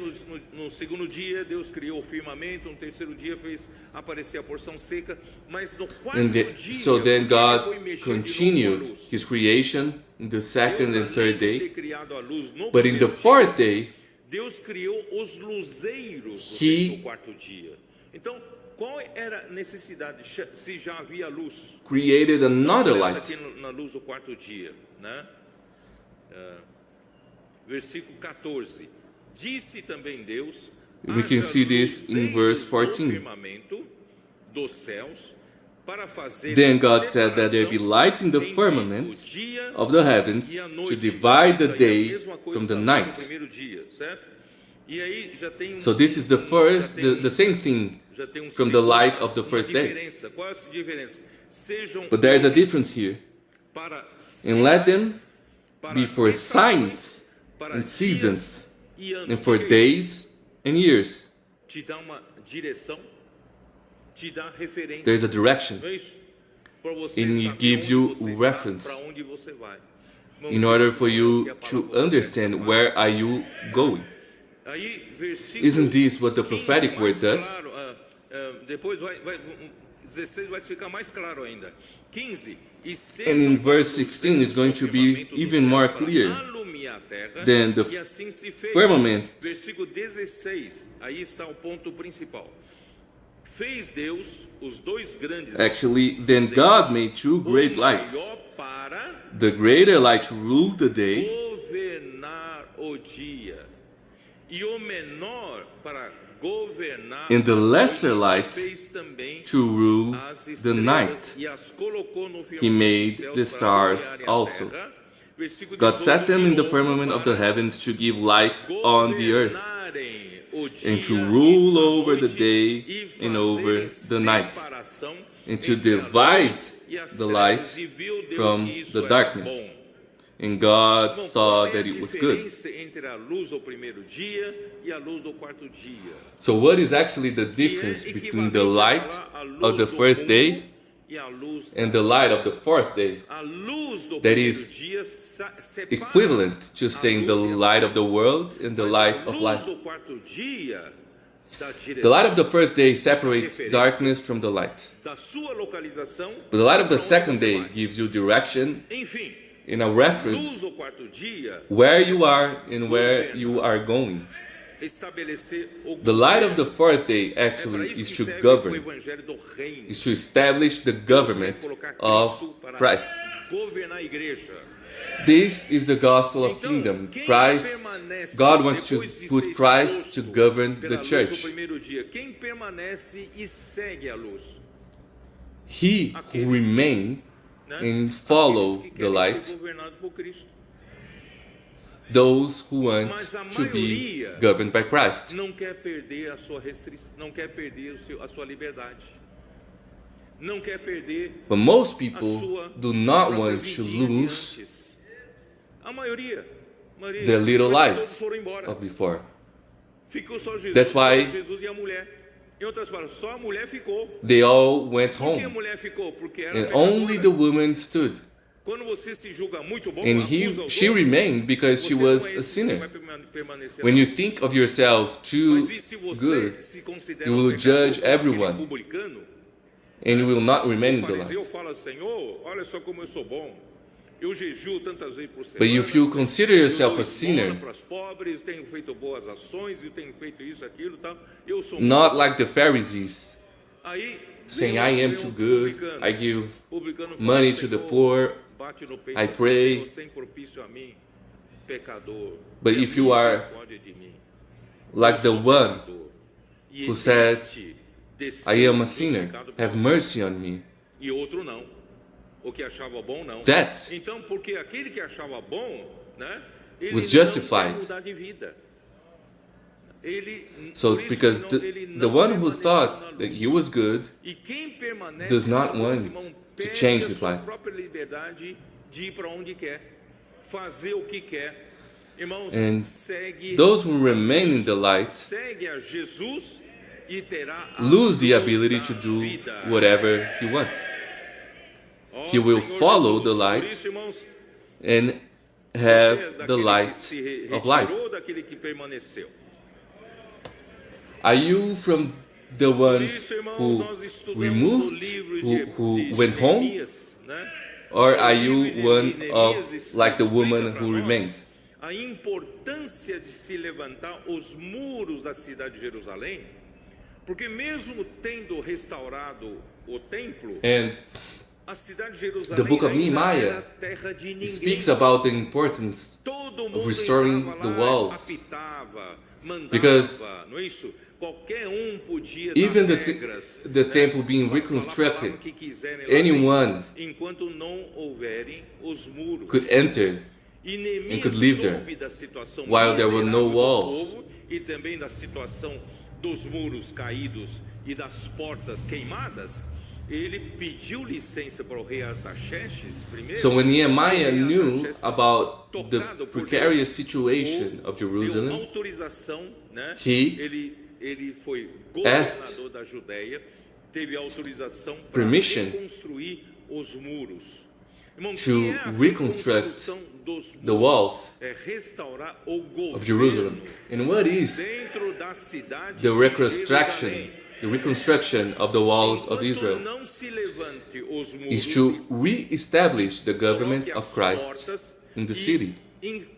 no segundo dia Deus criou o firmamento, no terceiro dia fez aparecer a porção seca, mas no quarto dia So then ele God foi mexer de novo continued com a luz. His creation in the second and Deus, third além de ter day. criado a luz no But in the primeiro fourth dia, day, Deus criou os luzeiros He- no quarto dia. Então, qual era a necessidade se já havia luz? created another Olha light. aqui na luz do quarto dia, né? Versículo 14. Disse também Deus: We can haja see this in luzeiros verse no 14. firmamento dos céus para fazer Then a God said that there be separação lights in the entre firmament o dia of the heavens e a to noite. divide the Isso aí é a day mesma coisa from the da luz night. do primeiro dia, certo? E aí já tem So this is the first, já tem the same thing já tem from the light of the uma first day. diferença. Qual é a diferença? Sejam But there's a difference here. para And let them para be for estações, signs para and dias seasons, e anos. and for O que é isso? days and years. Te dá uma direção, te dá referência. There's a direction Não é isso? Para você and it saber gives onde you você reference está, para onde você vai. in order for you to understand where are you going. Aí, versículo Isn't this what the 15, prophetic mais word does? claro, depois 16 vai ficar mais claro ainda. 15. E And in verse 16 is going to be even more clear than the e assim se fez. firmament. Versículo 16. Aí está o ponto principal. Fez Deus os dois grandes Actually, then God made two great o lights. maior para The greater light ruled the day, governar o dia e o menor para governar and the a lesser noite. light Fez também to rule as the estrelas night. e as colocou no He firmamento made dos céus the para stars iluminarem a also. terra. Versículo God 18, set them de in the novo firmament of the para heavens to give light on the earth, governarem o and dia to e rule a over the noite, day e and over fazerem the night, separação and to entre a divide luz e as the trevas, light e viu Deus from que isso the era darkness. bom. And God Bom, saw qual é that a it was good. diferença entre a luz do primeiro dia e a luz do quarto dia? So what is actually the difference between the light of the first day e a luz and the light of the fourth day? a luz do That primeiro is dia separa Equivalent to saying the light of the world and the mas light a of luz light. do quarto dia da The light of direção the first day separates darkness from the light. da sua localização. But the light of the para onde second você day vai. gives you direction Enfim, in a luz reference do quarto dia where you are and where you are going. estabelecer o The light of the governo. fourth day É para actually isso is que to serve o govern, evangelho do reino. is to establish the Deus quer government colocar of Cristo para Christ. governar a igreja. This is the gospel of Então, kingdom. quem Christ, permanece God wants to depois de put ser Christ to exposto govern pela the luz church. do primeiro dia? Quem permanece e segue a luz? He who remain Né? and follow Aqueles que the querem light, ser governados por Cristo. those who want Mas a to be maioria governed by Christ. não quer perder a sua restrição, não quer perder a sua liberdade. Não quer perder But most a people sua do not própria want to vidinha de lose antes. A maioria their little depois que todos lives foram embora. of before. Ficou só Jesus, That's why- só Jesus e a mulher. Em outras palavras, só a mulher ficou. They all went Por que a home, mulher ficou? Porque era and pecadora. only the woman stood. Quando você se julga muito bom, And acusa os she outros, remained because she você não was é a esse que sinner. vai permanecer When lá. you think of yourself too Mas e se você good, se considera you will um pecador, judge como aquele everyone. publicano, and you will not remain o in the light. fariseu fala, Senhor, olha só como eu sou bom. Eu jejuo tantas vezes por semana. But if you consider yourself a sinner, para os pobres, tenho feito boas ações, eu tenho feito isso, aquilo, tal. Eu sou not like the Pharisees, Aí saying, vem I am vem too good, publicano. I give Publicano fala, money to the Senhor, poor, bate no peito, I assim, pray. Senhor, sem propício a mim, pecador. But Tenha if you are misericórdia de mim. like Eu the sou one pecador. E who said, este desceu I am a sinner, crucificado por have si. mercy on me. E outro não. O que achava bom não. That Então, porque aquele que achava bom, né? Ele was não justified. quer mudar de vida. So, because the one who thought that he was good does not want to change his life. And those who remain in the light lose the ability to do whatever he wants. He will follow the light and have the light of life. Are you from the ones who removed, who went home? Or are you one of, like the woman who remained? A importância de se levantar os muros da cidade de Jerusalém, porque mesmo tendo restaurado o templo, and a cidade de Jerusalém the book of Nehemiah terra de ninguém. speaks about the importance of restoring the walls, because even the temple being reconstructed, anyone could enter and could live there, while there were no walls. E também da situação dos muros caídos e das portas queimadas, ele pediu licença para o rei Artaxerxes primeiro. So when Nehemiah knew about the precarious situation of Jerusalem, ele foi governador da Judéia, teve autorização para reconstruir os muros. To reconstruct the walls of Jerusalem. And what is the reconstruction of the walls of Israel? Is to re-establish the government of Christ in the city.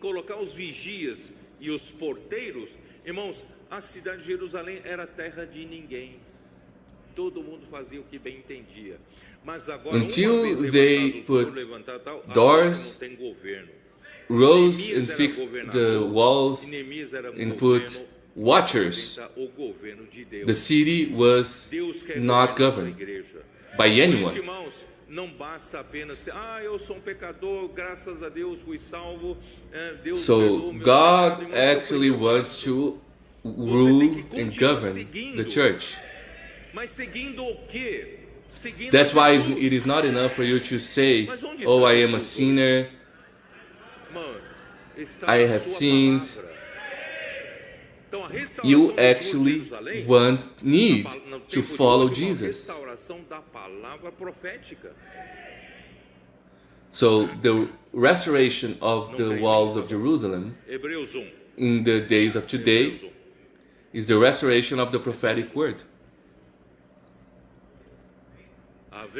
Colocar os vigias e os porteiros, irmãos, a cidade de Jerusalém era terra de ninguém. Todo mundo fazia o que bem entendia. Mas agora, until they put doors, rose and fixed the walls, and put watchers, the city was not governed by anyone. So God actually wants to rule and govern the church. That's why it is not enough for you to say, oh, I am a sinner, I have sinned. You actually need to follow Jesus. So the restoration of the walls of Jerusalem in the days of today is the restoration of the prophetic word.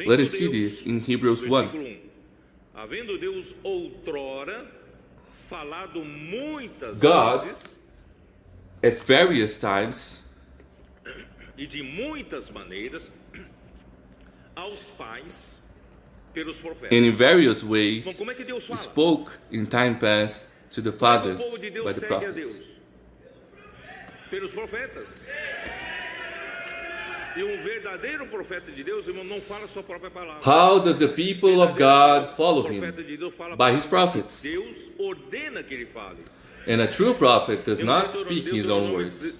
Let us see this in Hebrews 1. God, at various times, and in various ways, spoke in time past to the fathers by the prophets. How does the people of God follow him? By his prophets. And a true prophet does not speak his own words.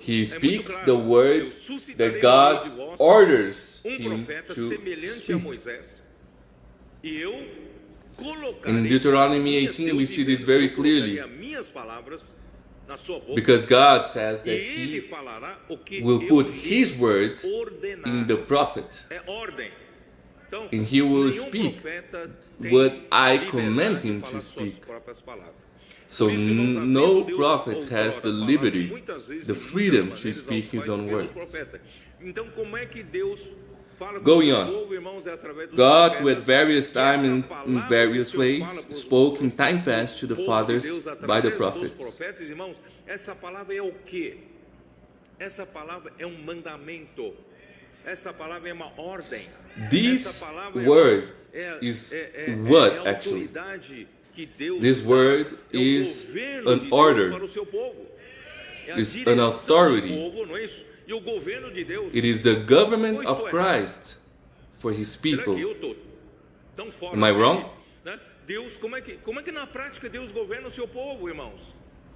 He speaks the word that God orders him to speak. In Deuteronomy 18 we see this very clearly, because God says that he will put his word in the prophet, and he will speak what I command him to speak. So no prophet has the liberty, the freedom to speak his own words. Going on, God, who at various times and in various ways spoke in time past to the fathers by the prophets. Essa palavra é o quê? Essa palavra é mandamento. Essa palavra é uma ordem. This word is what actually? This word is an order, is an authority. It is the government of Christ for his people. Am I wrong? Como é que na prática Deus governa o seu povo, irmãos?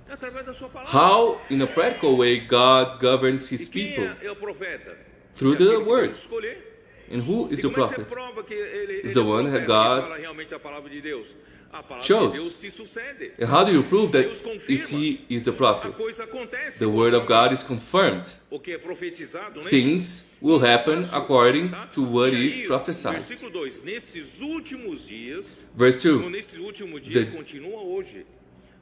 É através da sua palavra. How, in a practical way, God governs His E quem people? é o profeta? Through É the aquele que Word. Deus escolher. And who is E the como é que você prophet? prova que ele Is the é one profeta, that que God fala realmente a palavra de Deus? A palavra chose. de Deus se sucede. And how do you prove that Deus if confirma. He is the A prophet? coisa acontece. The Word of God is confirmed. O que é profetizado, né? Things will happen according Tá? to what E is aí, prophesied. Versículo 2. Nesses últimos dias, Verse ou 2. nesse último dia, The- continua hoje,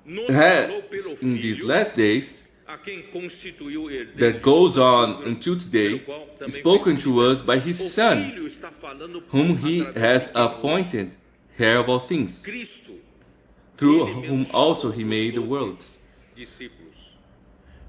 nos falou pelo In these Filho, last days, a quem constituiu herdeiro that de goes todas as on coisas, until pelo today, qual também is spoken foi to us by His O Son, Filho está falando whom He através has de quem? appointed heir of all things, Cristo, through Ele whom mesmo also chamou He os made the 12 worlds. discípulos.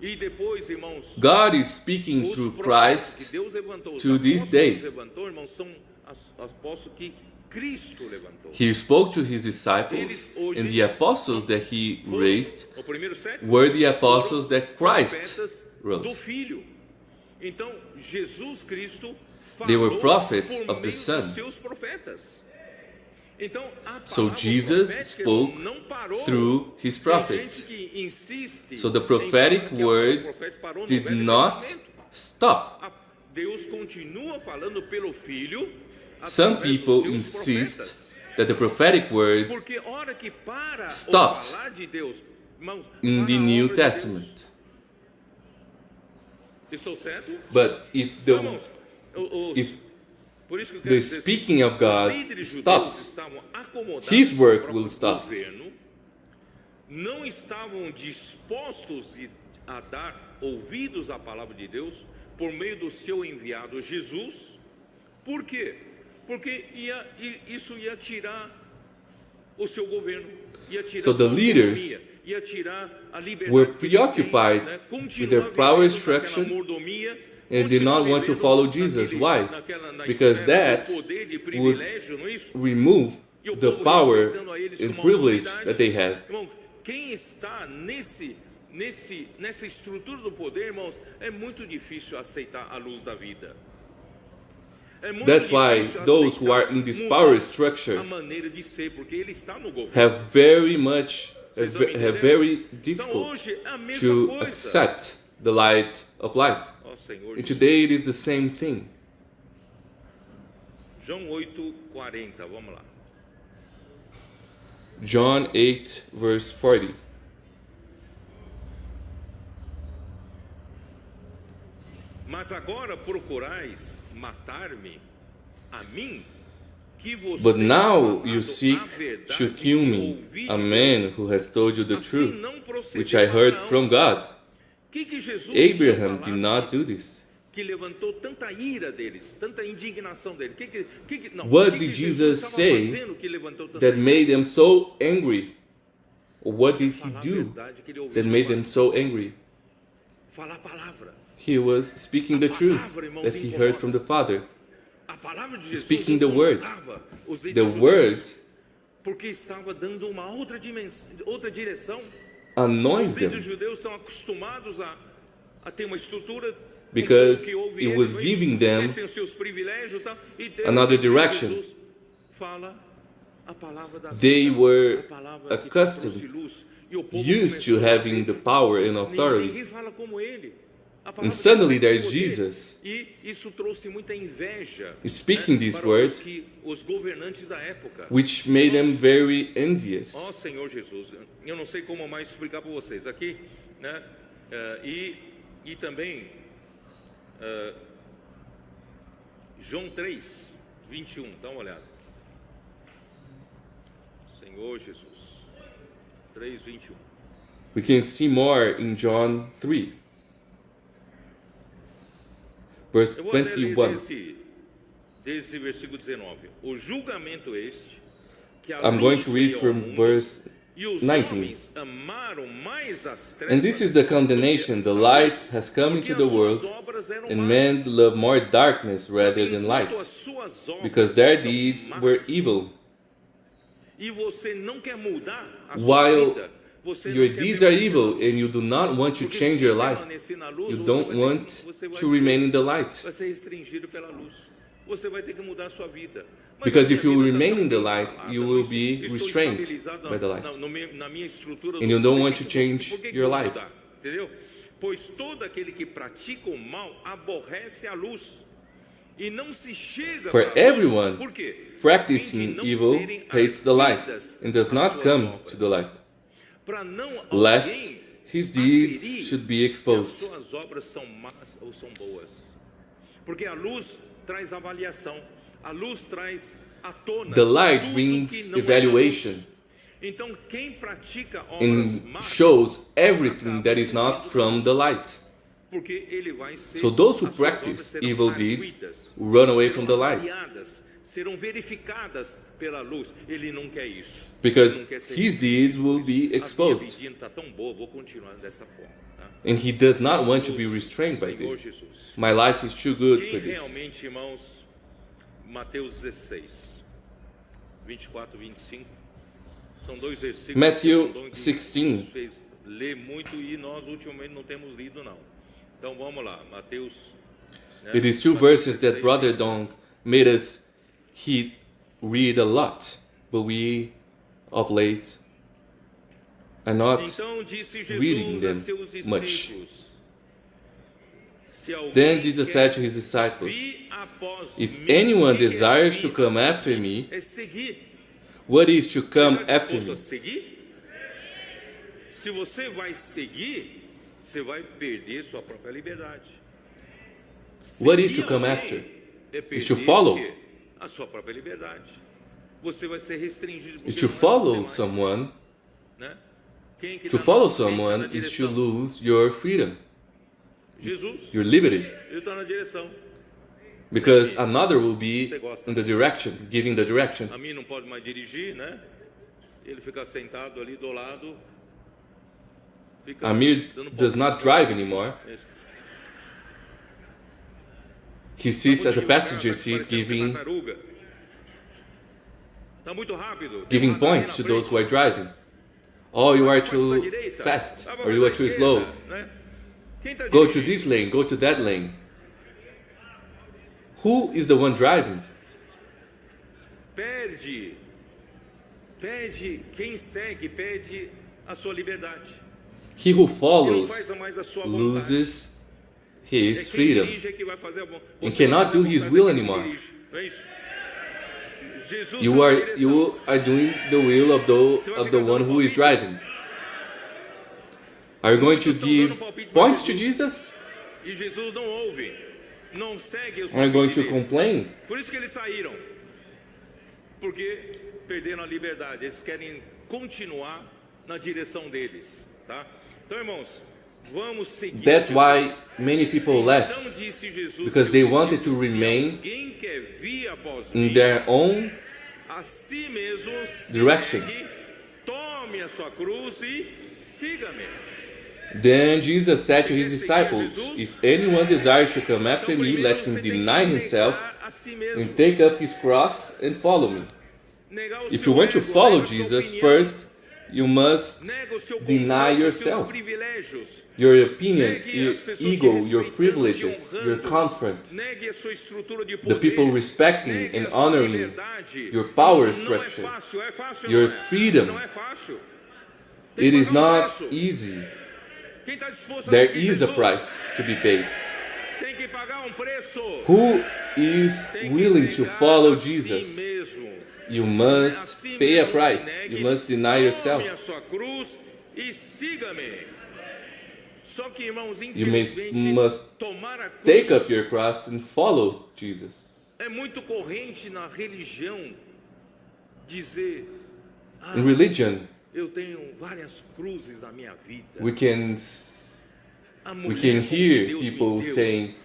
E depois, irmãos, God is speaking os through profetas que Christ Deus levantou, os to this apóstolos que day. Deus levantou, irmãos, são os apóstolos que Cristo levantou. He spoke to His disciples, Eles hoje and the apostles that He foram, raised o primeiro século, were the apostles foram that Christ profetas do rose. Filho. Então, Jesus Cristo They were falou prophets por of the meio Son. dos seus profetas. Então, a So palavra Jesus profética spoke não parou. through His Tem prophets. gente que insiste So the em prophetic falar que a word palavra profética parou no did Velho not Testamento. stop. Deus continua falando pelo Filho Some através people dos seus insist profetas. that the prophetic word Porque hora que para o stopped falar de Deus, irmãos, in para the a New obra de Deus. Testament. Estou certo? But if the Irmãos, if por isso que eu quero the dizer assim, speaking of God os líderes judeus stops, estavam acomodados His no work próprio will stop. governo, não estavam dispostos a dar ouvidos à palavra de Deus por meio do seu enviado Jesus. Por quê? Porque isso ia tirar o seu governo, ia tirar So a sua the leaders autonomia, ia tirar a liberdade were que eles têm, preoccupied né? with their Continuar power vivendo naquela structure mordomia, and did not want to continuar follow vivendo Jesus. naquele- Why? naquela- Because esfera that do poder de would privilégio, não é isso? remove E o the povo power respeitando a eles and como privilege autoridade. that they had. Irmão, quem está nessa estrutura do poder, irmãos, é muito difícil aceitar a luz da vida. É muito That's why difícil those who aceitar are in this mudar power structure a maneira de ser, porque ele está no governo. have very much Vocês estão me have entendendo? very Então difficult hoje é a mesma to coisa. accept the light of life. Ó Senhor And Jesus. today it is the same thing. João 8:40, vamos lá. John 8 verse 40. Mas agora procurais matar-me a mim, que vocês But now falado you a seek verdade to que kill me, ouvi de a Deus. man who has told you the Assim truth, não procedeu which I heard Abraão. from God. Que Jesus Abraham tinha did falado not do this. que levantou tanta ira deles, tanta indignação deles. What que did Jesus Jesus estava say fazendo que levantou tanta That ira? made them so angry. Or what did he Falar a do verdade que ele ouviu that do made Pai. them so angry? Falar a palavra. He was speaking the truth that he heard from the Father. A palavra de Jesus Speaking the word. incomodava os The líderes word judeus, porque estava dando uma outra dimensão, outra direção. annoys Os líderes them judeus estão acostumados a ter uma estrutura um because povo que ouve it eles, was não é giving isso? them Eles têm os seus privilégios e tal, e de another repente direction. Jesus fala a palavra da They vida, were a palavra que accustomed, trouxe luz, e o povo used to começou a having ver, the power and authority. ninguém fala como ele. A palavra And de suddenly Deus there's tem poder. Jesus. E isso trouxe muita inveja, Speaking this para word, os governantes da época. which made them very envious. Ó Senhor Jesus, eu não sei como mais explicar para vocês aqui, né? E também João 3, 21, dá uma olhada. Senhor Jesus, 3, 21. We can see more in John 3, verse Eu vou até ler 21. desse versículo 19. O julgamento este, que a I'm going luz to read veio ao from mundo, verse e os 19. homens amaram mais as trevas, And this is the condemnation: the light has come porque into the as suas world, obras eram and más. men love more darkness rather than Enquanto light, as suas obras because their são deeds más, were evil. E você não quer mudar a While sua vida, você Your não quer deeds are permanecer na evil, luz. and you do not want to Porque change se your life. permanecer na luz, You você don't vai ter want que- você vai to ser- remain in the light. vai ser restringido pela luz. Você vai ter que mudar a sua vida. Because if you remain in the light, you will be restrained by the light. And you don't want to change your life. Entendeu? Pois todo aquele que pratica o mal aborrece a luz e não se chega For para a luz. everyone Por quê? practicing evil hates the light and does not come to the light, Para não lest alguém his deeds aferir should be se as exposed. suas obras são más ou são boas. Porque a luz traz avaliação, a luz traz à tona The light tudo brings que não é evaluation luz. Então quem pratica obras and más shows everything that is not from the light. porque ele vai ser, So those who as suas obras practice serão evil deeds arguidas, run away from the serão light, avaliadas, serão verificadas pela luz. Ele não quer isso. because Ele não quer ser his deeds will be A minha exposed. vidinha está tão boa, vou continuar dessa forma. Tá? And he does not want to be restrained by Senhor this. Jesus. My life is too good Quem for this. realmente, irmãos, Mateus 16, 24 e 25, são dois versículos Matthew que Rondon 16. nos fez ler muito e nós ultimamente não temos lido não. Então vamos lá, Mateus. Né? It is two Mateus verses that 16, Brother Dong made us read a lot, but we of late are not. Então disse reading Jesus a them seus much. discípulos: Se alguém Then Jesus quer said to his disciples, vir após If mim, anyone quem quer desires vir to come após after mim, me, é seguir. what is to come Você está after disposto me? a seguir? Se você vai seguir, você vai perder sua própria liberdade. What is to Seguir come alguém after? é Is to perder follow. o quê? A sua própria liberdade. Você vai ser restringido. Is porque to não é follow você mais, someone. né? Quem que To tá follow quem tá na someone is to direção? lose your freedom, Jesus. your liberty, Ele está na direção. because another will be in the direction, giving the direction. A mim não pode mais dirigir, né? Ele fica sentado ali do lado. Fica Amir dando does not drive anymore. Isso. He sits at the Tá muito passenger devagar, tá seat parecendo giving tartaruga. Tá muito rápido. giving Tem um points to radar those who na are driving. Oh, you are frente. Vai too pra direita, fast, vai or pra you are too esquerda, slow. né? Quem tá Go to dirigindo? this lane, go to that lane. Who is the one driving? Perde. Quem segue perde a sua liberdade. He who E não follows faz mais a sua vontade. loses É his quem freedom. dirige é que vai fazer a vontade. And Você cannot vai fazer do a his vontade will daquele que anymore. dirige, não é isso? Jesus You tá na are direção. you are doing the will of the one who is driving. Are you going to give points to Jesus? E Jesus não ouve, não segue os Are you going palpites to deles. complain? Por isso que eles saíram, porque perderam a liberdade. Eles querem continuar na direção deles, tá? Então, irmãos, vamos seguir. That's Jesus. why many people left, Então disse Jesus, because seus they wanted to discípulos, remain se alguém quer vir após in mim, their own a si mesmo se direction. negue, tome a sua cruz e siga-me. Then Jesus said to his disciples, If anyone desires to come after Então, me, primeiro let você him tem que deny himself negar a si mesmo. and take up his cross and follow me. Negar o If seu you want to ego, follow nega a sua Jesus, opinião, first you must nega o seu deny conforto, yourself. seus privilégios, your opinion, negue your as pessoas te ego, your respeitando, te privileges, honrando, your comfort, negue a sua estrutura de the poder, people respecting negue and a sua honoring liberdade. your power Não structure, é fácil, your não é? freedom. Não é fácil. Tem It que is pagar um not preço. easy. Quem está disposto a There seguir is a Jesus? price to be paid. Tem que pagar um preço. Who is Tem que willing to negar follow a si Jesus? mesmo. You A must si pay a mesmo price. se negue, You must deny tome yourself. a sua cruz e siga-me. Só que, irmãos, You infelizmente, must tomar a cruz take up your cross and follow Jesus. é muito corrente na religião dizer: In religion, eu tenho várias cruzes na minha vida. we can A we mulher can que hear Deus me people deu saying,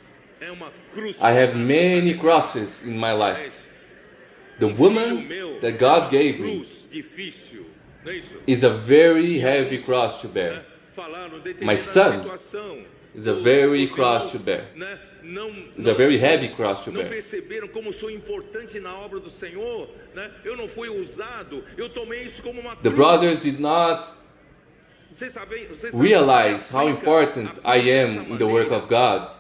é uma cruz I have pesada. many crosses in my life. The Filho woman meu that é God uma gave me cruz difícil, não é isso? is a very heavy cross to bear. Né? Falaram, My determinada son situação, is a very os cross irmãos, to bear. né, It's a very heavy cross to não bear. perceberam como sou importante na obra do Senhor, né? Eu não fui usado, eu tomei isso como uma The cruz. brothers did not Vocês sabem realize how aplica important a I cruz dessa am in the work maneira, of God.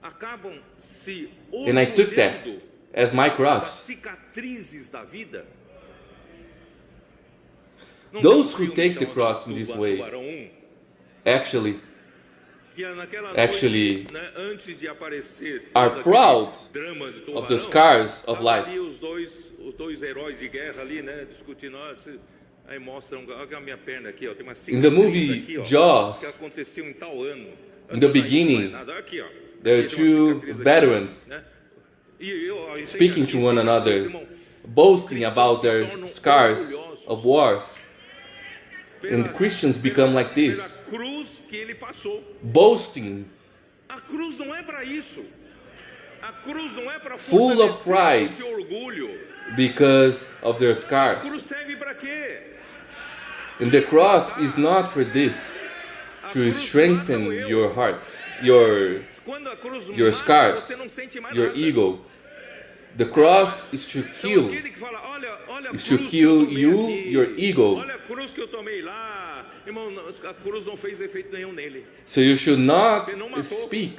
acabam se And I took that orgulhando as my das cross. cicatrizes da vida. Não Those tem um who filme take the chamado cross in this way Tubarão 1, actually que naquela actually noite, né, antes de aparecer are todo proud aquele drama do of tubarão, the scars of tava life. ali os dois heróis de guerra ali, né, discutindo. Aí mostram, olha a minha perna aqui, ó, tem uma cicatriz In the movie aqui, ó, Jaws, que aconteceu em tal ano. in the beginning, Aqui, ó, there are aqui tem uma two cicatriz aqui, veterans né? E ó, speaking to one cicatriz, another, irmão, boasting about their scars of wars. And Christians become like this, pela cruz que ele passou. boasting, A cruz não é para isso. A cruz não é para Full of pride. esse orgulho. because of their A scars. cruz serve para quê? And the cross is not for this, to strengthen your heart, your Quando a cruz your mata, scars, você não sente mais your nada. ego. The cross is to Então, kill, aquele que fala, olha a is to cruz kill que eu tomei you, aqui, your ego. olha a cruz que eu tomei lá. Irmão, a cruz não fez efeito nenhum nele. So you should not speak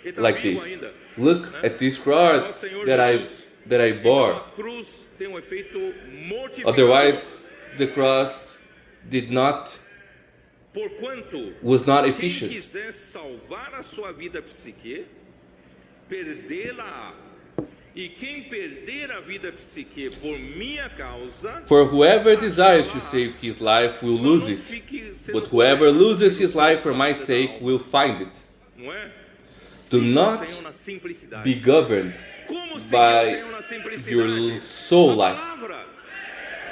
Ele está like vivo this. ainda. Look at this cross that I Então, bore. a cruz tem um efeito mortificador. Otherwise, the cross did not Porquanto, was not quem efficient. quiser salvar a sua vida psique, perdê-la. E quem perder a vida psique por minha causa, For whoever desires to save his life will lose não it, fique sendo but whoever coerente loses his com life for sua my vida sake da alma, will find it. não é? Do Siga o not Senhor na simplicidade. Be governed Como seguir by o Senhor na simplicidade? your soul A life. palavra.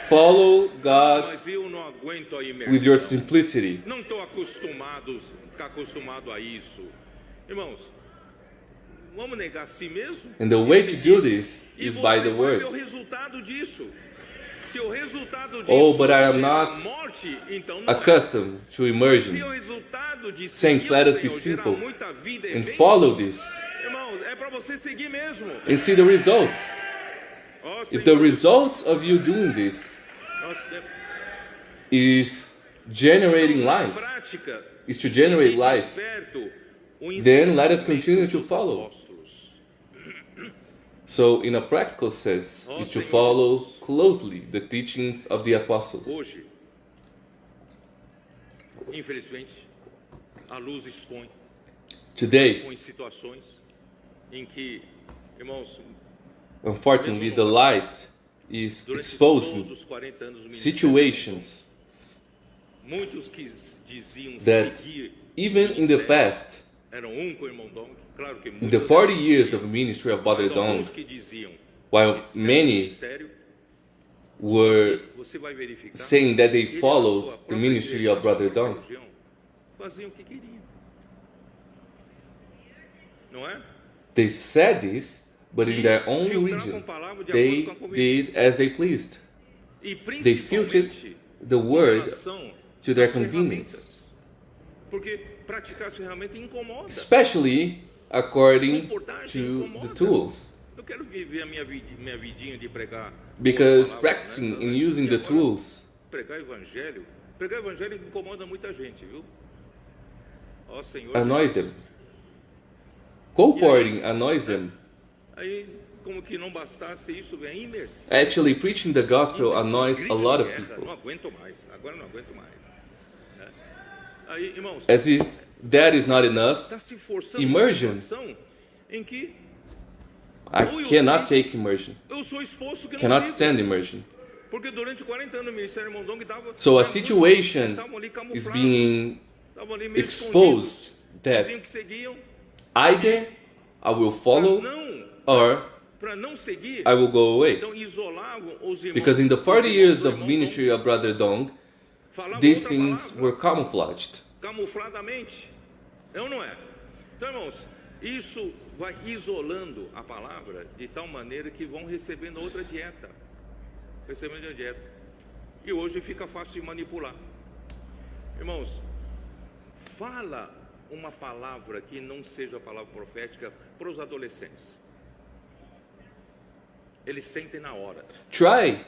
Follow God Mas eu não aguento a imersão. with your simplicity. Não estou acostumado a isso. Irmãos, vamos negar a si mesmo? And the way to do this E is você by the vai ver o word. resultado disso. Se o resultado disso Oh, but I am gera not morte, então não Accustomed to Se immersion. o resultado de Saints, seguir let o us be Senhor gerar simple muita vida e and bênção, follow this irmão, é para você seguir mesmo. and see the results. Ó, If Senhor, the results of you doing this nós is generating na life, prática, is to generate seguir de life, perto o then let us ensinamento continue to dos follow. apóstolos. So, in a practical sense, is to follow closely the teachings of the apostles. Hoje, infelizmente, a luz expõe Today, situações em que, irmãos, unfortunately, the light is durante exposing todos os 40 anos do ministério, situations muitos que diziam that seguir even in the past, eram com o irmão Dong, claro que in the muitos 40 eram years of ministry of Brother mas Dong, alguns que diziam while que servem no many ministério, were você vai verificar saying that they que ele, na followed sua the própria ministry igreja, of na sua Brother própria Dong, religião, faziam o que queriam, não é? they said this, but in their own Filtravam region, a palavra de they acordo com a did conveniência. as they pleased. E They filtered principalmente the word relação to their às convenience, ferramentas. Porque praticar as ferramentas incomoda. especially according Comportar-se to incomoda. the tools. Eu quero viver a minha vidinha de pregar. Because boas palavras, practicing né? and using E the agora, tools Pregar evangelho incomoda muita gente, viu? Ó Senhor. annoy them. Cooperating annoys them. Aí, como que não bastasse isso, vem a imersão. Actually, preaching the gospel annoys a Grito lot de of guerra, people. Não aguento mais, agora não aguento mais. Né? Aí, irmãos, As if that is not enough, está se forçando immersion. uma situação em que I cannot take immersion. eu sou exposto que não Cannot sigo. stand immersion. Porque durante 40 anos o Ministério Irmão Dong dava... So a muitos situation estavam ali camuflados, is being estavam ali meio exposed escondidos, that diziam que seguiam, either I will follow or para não seguir, I will go away. então isolavam os irmãos. Because in the os 40 irmãos years do of irmão ministry of Brother Dong, Dong falavam these outra things palavra, were camouflaged. camufladamente. É ou não é? Então, irmãos, isso vai isolando a palavra de tal maneira que vão recebendo outra dieta. Recebendo outra dieta. E hoje fica fácil de manipular. Irmãos, fala uma palavra que não seja a palavra profética para os adolescentes. Eles sentem na hora. Try,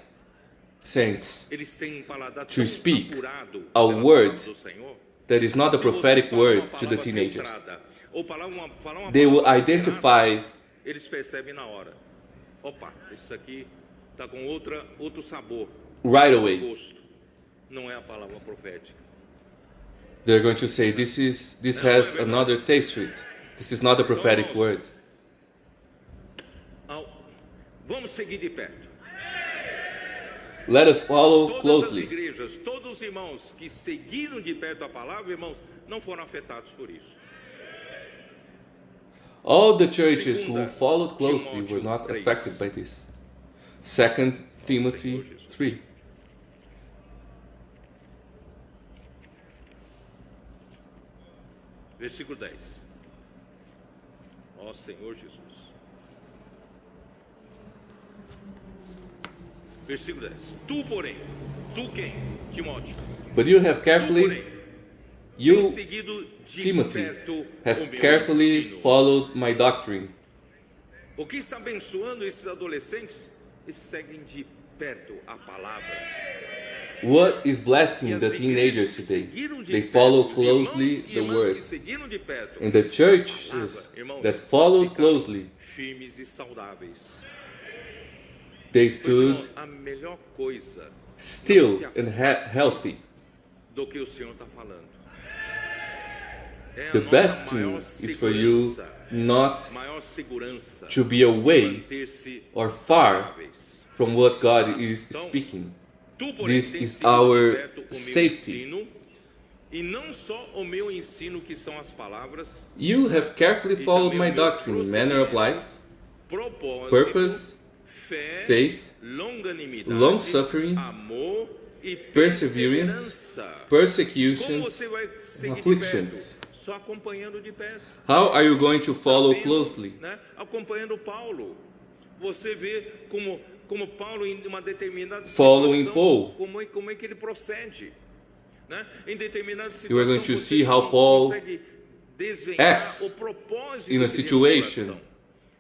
saints, Eles têm um paladar To tão speak apurado a pela word palavra do Senhor. that is not a Se você prophetic fala uma word to the palavra teenagers. filtrada, ou falar uma They will palavra identify filtrada, eles percebem na hora. Opa, isso aqui está com outro sabor, right outro away. gosto. Não é a palavra profética. They're going to say, this has another taste to it. This is not a prophetic word. Vamos seguir de perto. Let us follow Todas as closely. igrejas, todos os irmãos que seguiram de perto a palavra, irmãos, não foram afetados por isso. All the churches who followed closely were not affected by this. 2 Timothy 3. Versículo 10. Ó Senhor Jesus. Versículo 10. Tu, porém, tu quem? Timóteo. But you have Tu, carefully, porém, tem you, seguido de Timothy, perto o have meu carefully ensino. followed my doctrine. O que está abençoando esses adolescentes? Eles seguem de perto a palavra. What is E blessing as the teenagers igrejas que today? seguiram de They perto, follow os closely irmãos e the irmãs que word. seguiram de perto And the a churches palavra, irmãos, that followed ficaram closely, firmes e saudáveis. they Pois, stood irmão, a melhor coisa still and healthy. do que o Senhor está falando. É a The nossa best maior thing is for you segurança, not maior segurança, to be away manter-se or far saudáveis. from what God is speaking. Tu, porém, This tens is seguido de our perto o meu safety. ensino, e não só o meu ensino, que são as palavras, You have carefully followed my doctrine, manner of life, propósito, purpose, fé, faith, longanimidade, long-suffering, amor e perseverance, perseverança. Como persecutions, você vai seguir de afflictions. perto? Só acompanhando de perto. How are you going to follow Sabendo, closely? né? Acompanhando Paulo. Você vê como Paulo, em uma determinada Following situação, Paul. como é que ele procede. Né? Em determinada situação, You are going to você see how Paul consegue desvendar acts o propósito in a de situation. renovação.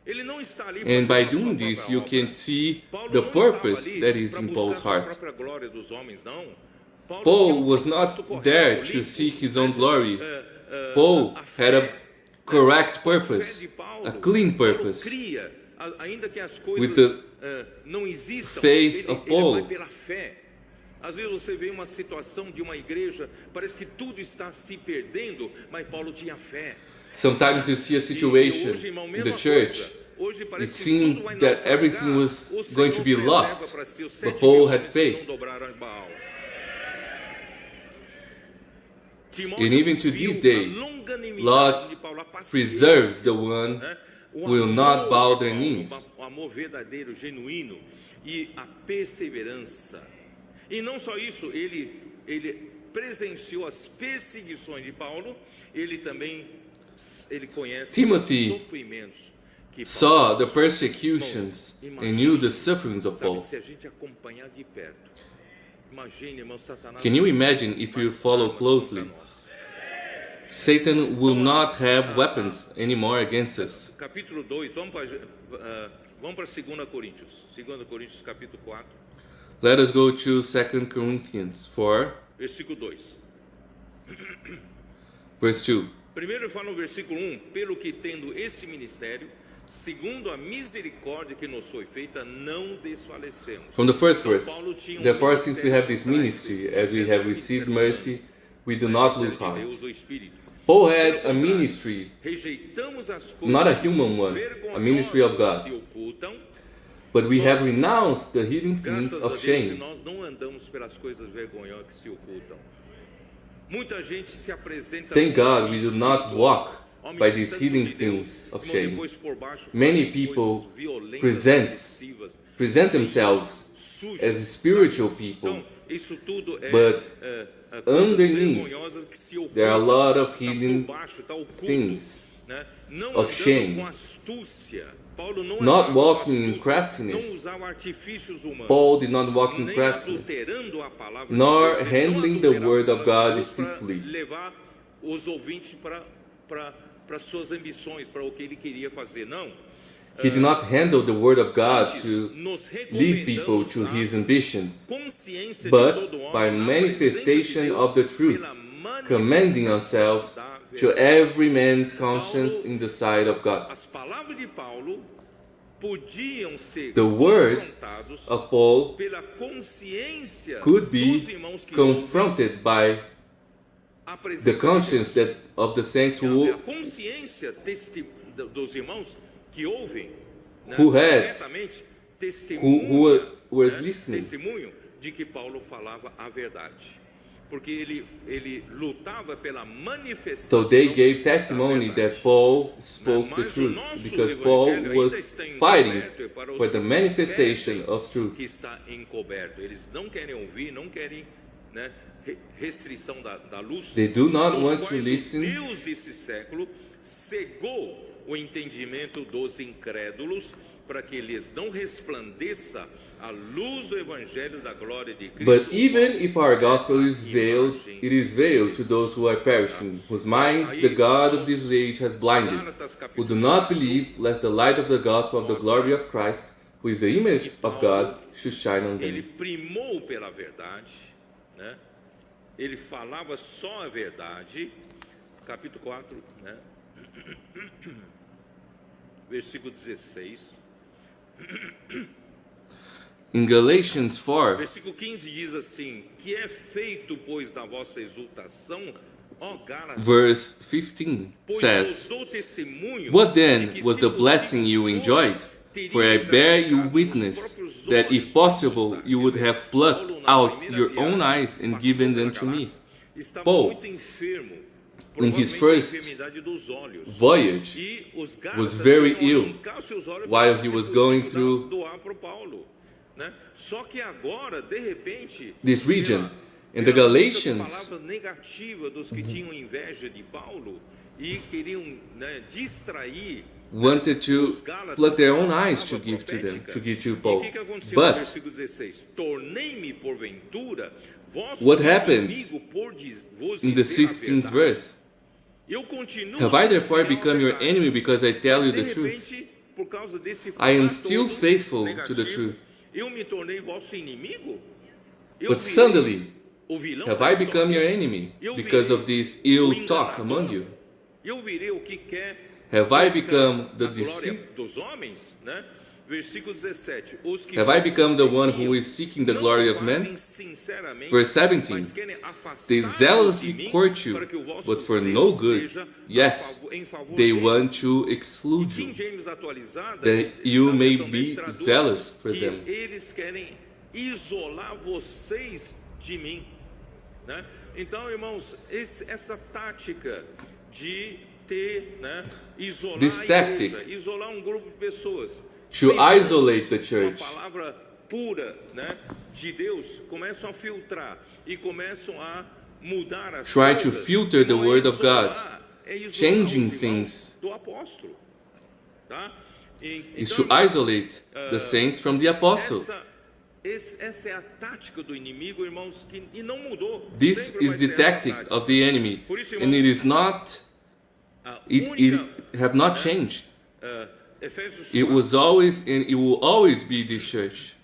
Ele não está ali And fazendo by a sua doing this, própria you obra. can see Paulo the não estava purpose ali that is para in buscar Paul's sua heart. própria glória dos homens, não. Paulo tinha Paul was propósito not correto, there to limpo, seek his own mas, glory. a Paul had a fé, correct a fé purpose, de Paulo, a clean Paulo purpose. cria, ainda que as With coisas the não existam, faith ele of Paul. vai pela fé. Às vezes você vê uma situação de uma igreja, parece que tudo está se perdendo, mas Paulo tinha fé. Sometimes you see a E situation hoje, irmão, in mesma the church. coisa. Hoje It parece que seemed tudo vai that naufragar. everything was O going to be Senhor lost, preserva para si os but 7 Paul mil had homens que faith. não dobraram a Baal. And Timóteo even to viu this day, a longanimidade Lord de Paulo, a paciência, preserves the one né? O who will amor not de bow their Paulo, knees. o amor verdadeiro, genuíno, e a perseverança. E não só isso, ele presenciou as perseguições de Paulo, ele conhece Timothy os sofrimentos que Paulo Saw the passou. persecutions Irmãos, and knew the sufferings of sabe, Paul. se a gente acompanhar de perto, imagine, irmão, Satanás. Can you imagine if you follow closely? Satan will not have weapons anymore against us. Capítulo 2, vamos para 2 Coríntios. 2 Coríntios, capítulo 4, Let us go to 2 Corinthians 4, versículo 2. verse 2. Primeiro ele fala no versículo 1: pelo que tendo esse ministério, segundo a misericórdia que nos foi feita, não desfalecemos. From the first Então, verse, Paulo tinha therefore, since we have this ministério ministry, atrás as we desse have ministério received mercy, we do not lose de heart. Deus, do Espírito. Paul had a ministry, Rejeitamos as coisas not a que human one, a ministry of vergonhosas God. se ocultam. but we have renounced the hidden things Graças a of Deus que shame. nós não andamos pelas coisas vergonhosas que se ocultam. Muita gente se apresenta Thank como God we do not espírito, walk homem by these santo hidden de Deus, things of mas shame. depois por baixo Many fazem people coisas violentas, present agressivas, themselves sujas. as spiritual people. Então, isso tudo é, But coisas underneath, vergonhosas que se ocultam. there are a lot of Tá hidden por baixo, tá oculto, things né? Não of andando shame. com astúcia. Paulo não Not andava com walking in astúcia, craftiness. não usava artifícios humanos. Paul did not walk in nem craftiness, adulterando a palavra nor de Deus, ele não handling the adulterava word a of palavra God de Deus pra deceitfully. levar os ouvintes para suas ambições, para o que ele queria fazer. Não. He did not handle the word of God Antes, to nos lead people recomendamos to a his ambitions, consciência de but todo homem, by na manifestation presença de of the Deus, truth, pela commending manifestação ourselves da to verdade. every man's conscience in the sight of God. As palavras de Paulo podiam ser the words confrontados of Paul pela consciência could be dos irmãos que ouvem confronted by a presença the de conscience Deus. of the saints A who consciência dos irmãos que ouvem, né, Who had- corretamente, testemunha, were né, listening. testemunho de que Paulo falava a verdade. Porque ele lutava pela manifestação. So they gave da testimony verdade. that Paul spoke the Mas o truth, nosso because Paul evangelho was ainda está fighting encoberto, e para os for the que se manifestation perdem, of truth. que está encoberto. Eles não querem ouvir, não querem, né, restrição da luz. They do not Os want to quais listen. O Deus desse século cegou o entendimento dos incrédulos para que lhes não resplandeça a luz do evangelho da glória de Cristo. But even if our gospel is veiled, it is veiled to those who are perishing, whose minds the God of this age has blinded, who do not believe, lest the light of the gospel of the glory of Christ, who is the image of God, should shine on Ele them. primou pela verdade, né? Ele falava só a verdade. Capítulo 4, né? Versículo 16. In Galatians 4, Versículo 15 diz assim: que é feito, pois, da vossa exultação, ó Gálatas, verse 15 pois says, vos dou testemunho What de then que was se the vos blessing you for, enjoyed? For I terias bear you arrancado witness os próprios that olhos if possible da you would vista. have plucked Paulo, na out primeira your viagem, own eyes and passou given pela them to me. Galácia, estava Paul, muito enfermo, in his provavelmente first a enfermidade dos olhos. voyage, E os was Gálatas very queriam ill arrancar seus olhos while para he se was possível going through doar para o Paulo, né? Só que agora, de repente, this region. And the muitas Galatians palavras negativas dos que tinham inveja de Paulo e queriam, né, distrair wanted to os Gálatas pluck their own da eyes to palavra give to them, profética. to give to E Paul. o que aconteceu no But versículo 16? Tornei-me porventura vosso what happened inimigo por vos in the dizer a 16th verdade. verse, Eu continuo have I sendo therefore fiel à become your verdade. enemy because I tell you De the truth? repente, por causa desse I am fator still faithful to the negativo, truth. Eu me tornei vosso inimigo? Eu But virei suddenly o vilão have da I história? become your enemy Eu because virei of this o ill enganador? talk among you? Eu virei o que quer Have I buscar become the a glória deceit? dos homens, né? Versículo 17. Os que Have I vos become the one perseguiam who is seeking the não glory of fazem men? sinceramente, Verse 17. mas querem afastar-vos They de zealously mim, court you, para que o vosso but for zelo no good. seja Yes, em favor they deles. want to exclude King you, James atualizada, that you na may versão dele, be traduz zealous for que them. eles querem isolar vocês de mim, né? Então, irmãos, essa tática de ter, né, isolar This a tactic igreja, isolar um grupo de pessoas, to vem isolate the com church, a palavra pura, né, de Deus, começam a filtrar e começam a mudar as Try to coisas. filter the Não é word of isolar, God, é isolar changing os irmãos things. do apóstolo, tá? is Então, to irmãos, isolate the saints from the apostle. essa é a tática do inimigo, irmãos, e não mudou. This Sempre is vai the ser essa tactic tática. of the enemy, Por isso, and it is not. A It única, have not changed. Efésios It 4, was always and it will always be this church.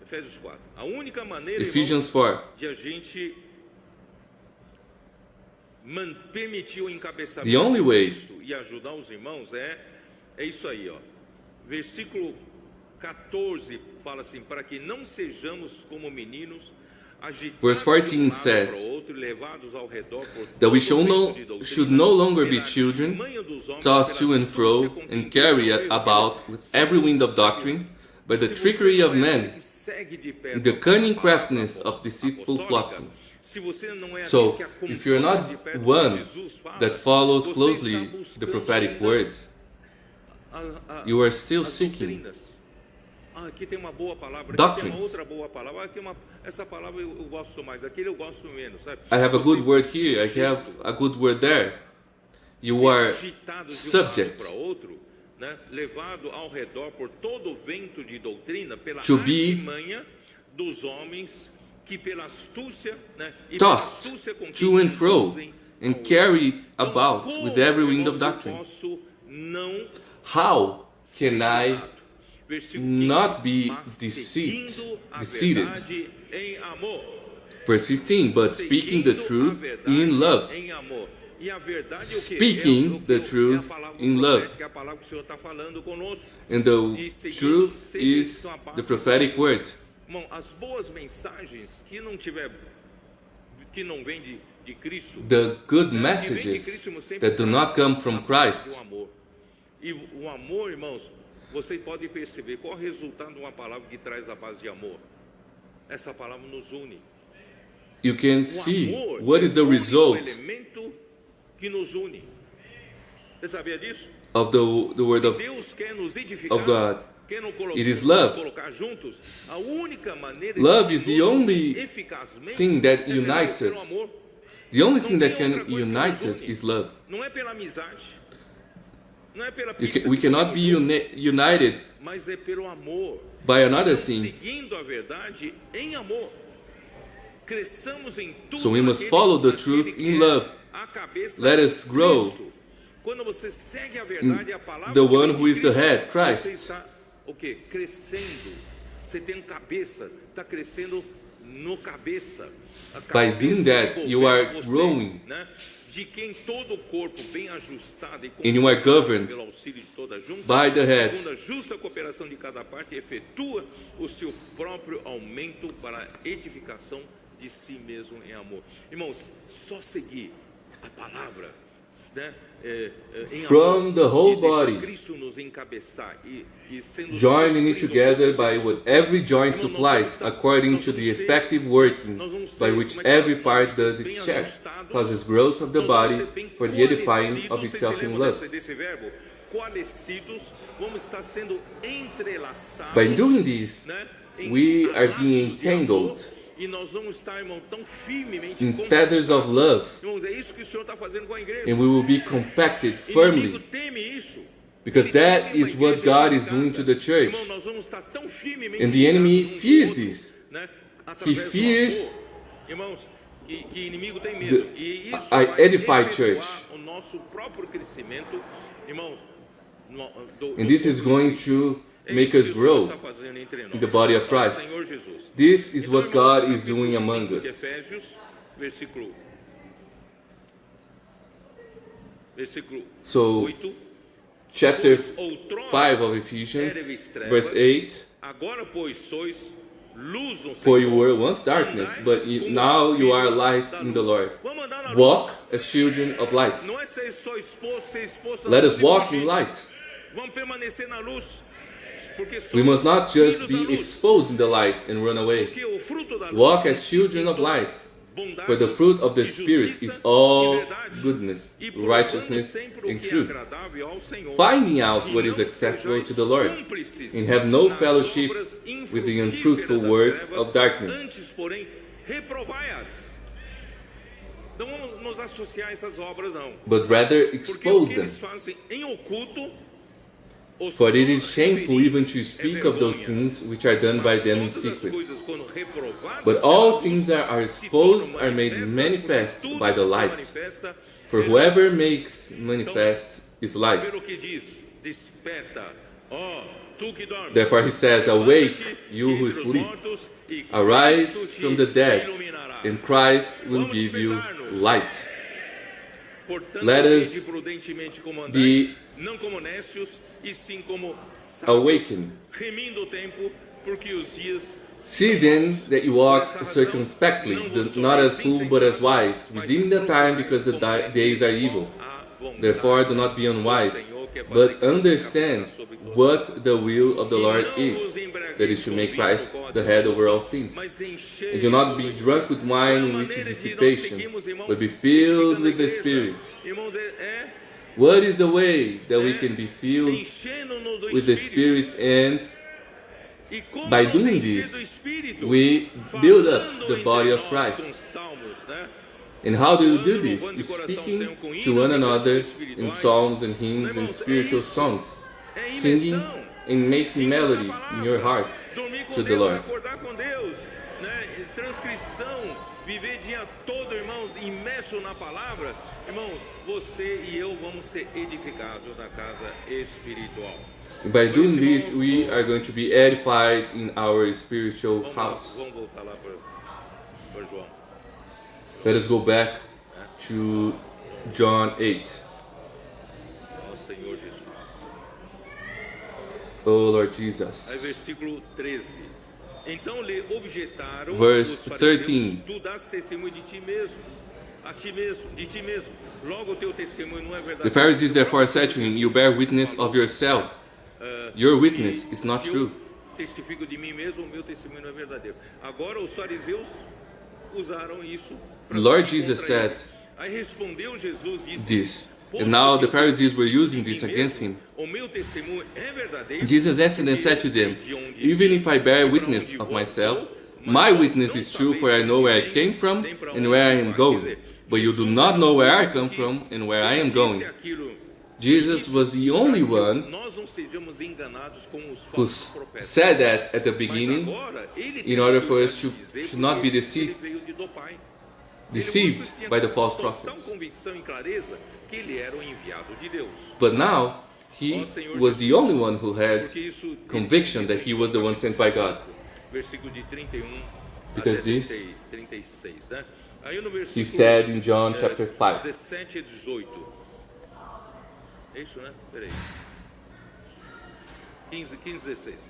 Efésios 4. A única maneira, Ephesians irmãos, 4. de a gente permitir o encabeçamento The only way de Cristo e ajudar os irmãos é isso aí, ó. Versículo 14 fala assim: para que não sejamos como meninos agitados Verse 14 de um lado says para o outro, levados ao redor por that we todo vento de doutrina, should no longer be pela children, artimanha dos homens, tossed pela to and fro astúcia com que and carried induzem ao erro. about with every wind of doctrine, by the Se você trickery não of é men, aquele que segue de perto the cunning a palavra craftiness of deceitful apostólica, plotting. se você não é So, aquele que if you're acompanha de not perto o que one Jesus fala, that follows você closely está the buscando prophetic ainda word, you are still as seeking doutrinas. Aqui tem uma boa palavra, aqui tem uma doctrines. outra boa palavra, aqui essa palavra eu gosto mais, aquele eu gosto menos, sabe? I have a Você good está word here, I sujeito have a good word there. You ser are agitado de um subject lado para outro, né? Levado ao redor por todo o vento de doutrina, pela to be artimanha dos homens que pela astúcia, né? E pela tossed astúcia com que to and fro induzem and ao carried Então, about como, with every wind irmãos, of doctrine. eu posso não How ser can I enganado? Versículo not 15, be mas deceived, seguindo a deceived? verdade em amor. Verse 15, but speaking the Seguindo a truth verdade in love. em amor. E a verdade speaking the truth in love. Que é a palavra que o Senhor está falando conosco. And the truth is the prophetic word. Irmão, as boas mensagens que não vêm de Cristo, The good messages that do not come from Christ. o amor. E o amor, irmãos, você pode perceber qual é o resultado de uma palavra que traz a base de amor. Essa palavra nos une. You can see what is the result elemento que nos une. Você sabia disso? of the word Se of Deus quer nos edificar, God. quer nos It is love. colocar juntos, a única maneira Love de is the nos only unir eficazmente thing that é pelo unites us. amor. The only Não thing tem that outra can coisa que unite nos us une. is love. Não é pela amizade. Não é pela We pizza we que cannot comemos be juntos, united mas é pelo amor. by another Então, thing. seguindo a verdade em amor. Cresçamos em tudo. So we must naquele- follow the naquele truth que in é love. a cabeça Let us grow Cristo. Quando você segue a verdade e a palavra the que one vem who de is the Cristo, head, Christ. Você está o quê? Crescendo. Você tem cabeça, está crescendo no cabeça. A By cabeça doing that, que you are governa você, growing. né? De quem todo o corpo bem ajustado e And you are governed pelo auxílio de toda a junta, by the head. segundo a justa cooperação de cada parte, efetua o seu próprio aumento para a edificação de si mesmo em amor. Irmãos, só seguir a palavra, né, em From amor, the whole e deixar body, Cristo nos encabeçar e sendo joining it suprido together por by Jesus. what every joint Irmão, supplies, according to the effective working nós vamos ser, by which como é que é? every part Nós vamos does ser its bem share, ajustados, causes growth of the nós vamos body ser bem for the edifying coalescidos, of vocês itself se in lembram love. desse verbo? Coalescidos, vamos estar sendo entrelaçados. By doing this, né, em we are being laços de amor, entangled e nós vamos estar, irmão, tão firmemente in feathers of love, Irmãos, é isso que o Senhor está fazendo com a igreja. and we will be compacted O inimigo firmly, teme isso. because Ele that teme uma is what igreja God is unificada. doing to the church. Irmão, nós vamos estar tão firmemente And the enemy ligados um com o fears outro, this. né, He através do fears amor. Irmãos, que inimigo tem medo. the E isso I vai edify efetuar church. o nosso próprio crescimento. Irmãos, And this is going to make us grow in the body of Christ. This is what God is doing among us. Efésios, versículo So, 8. chapter Pois outrora 5 of Ephesians, éreis trevas, verse 8. agora pois sois luz no For Senhor. you were once darkness, but now you are light in the Lord. Vamos andar na Walk luz. as children of light. Não é ser só ser exposto. Let us walk in light. Vamos permanecer na luz. Porque We must not just filhos da be luz. exposed in the light and run away. Porque o fruto da luz Walk as consiste children em of light. bondade, For the fruit of the e Spirit justiça, is all e verdade, goodness, e provando righteousness, sempre o and que é truth, agradável ao Senhor, finding out e what is não acceptable sejais to the Lord, cúmplices and have no nas fellowship obras with the infrutíferas unfruitful das works trevas, of darkness. antes, porém, reprovai-as. Não vamos nos associar a essas obras, não. But rather Porque o expose que them. eles fazem em oculto, o For it só is shameful referir even to é speak of those vergonha. things which are done by Mas them in todas as secret. coisas, quando reprovadas But pela all luz, things that are se exposed tornam are made manifestas, manifest porque tudo by the que se light. manifesta For é whoever luz. makes manifest is light. Pelo que diz, desperta, ó, tu que dormes. Therefore he says, Awake, you who entre os sleep. mortos, e Arise Cristo te from the dead, iluminará. and Christ will Vamos give you despertar-nos. light. Portanto, Let us vinde prudentemente como andais, be não como nécios, e sim como sábios, awakened. remindo o tempo, porque os dias See then that you walk circumspectly, not as fools but as wise, redeeming the time because the days are evil. Therefore do not be unwise, but understand what the will of the Lord is, that is to make Christ the head over all things. And do not be drunk with wine in which is dissipation, but be filled with the Spirit. Irmãos, What is the way that we can be filled enchendo-nos do with the Espírito. Spirit? And E como by nos doing encher this, do Espírito? we build up Falando the entre body of nós Christ. com salmos, né? And how do you do this? Is speaking to one another in psalms and hymns and spiritual songs, É singing imersão. and making melody in your heart Dormir com to the Deus, Lord. acordar com Deus, né? Transcrição, viver o dia todo, irmão, imerso na palavra. Irmãos, você e eu vamos ser edificados na casa espiritual. By doing this, we are going to be edified in our spiritual house. Vamos voltar lá para João. Let us go back to John 8. Ó Senhor Jesus. Oh Lord Aí Jesus. versículo 13. Então lhe objetaram Verse os fariseus, 13. tu dás testemunho de ti mesmo, a ti mesmo, de ti mesmo. Logo o teu testemunho não é verdadeiro. The Pharisees therefore said to him, You bear witness of yourself. Your witness is not Se eu true. testifico de mim mesmo, o meu testemunho não é verdadeiro. Agora os fariseus usaram isso para Lord falar Jesus contra ele. said Aí respondeu Jesus, disse, this. posto And now que the Pharisees were using this de mim against mesmo, him. o meu testemunho é verdadeiro. Jesus answered and porque said to eu sei them, de onde Even if I bear e para witness onde of vou, myself, mas my vós witness não is true, for I sabeis know de where I onde came vem, from nem para and onde where I vai. am Quer going. dizer, But you do Jesus not era know o where I único come que from and where I ele am disse going. aquilo no Jesus início, was the only para que one nós não sejamos enganados com os who falsos profetas. said that at the Mas beginning agora, ele in tem order que for us to dizer should not be porque deceived, ele veio do Pai. deceived Ele muito by the tinha false total prophets. convicção e clareza que ele era o enviado de Deus. But now he was the only one who had Porque isso conviction that he was the one sent by God. Versículo de 31 Because até this 36, né? Aí no he versículo said in John chapter 5. 17 a 18. É isso, né? Peraí. 15, 16.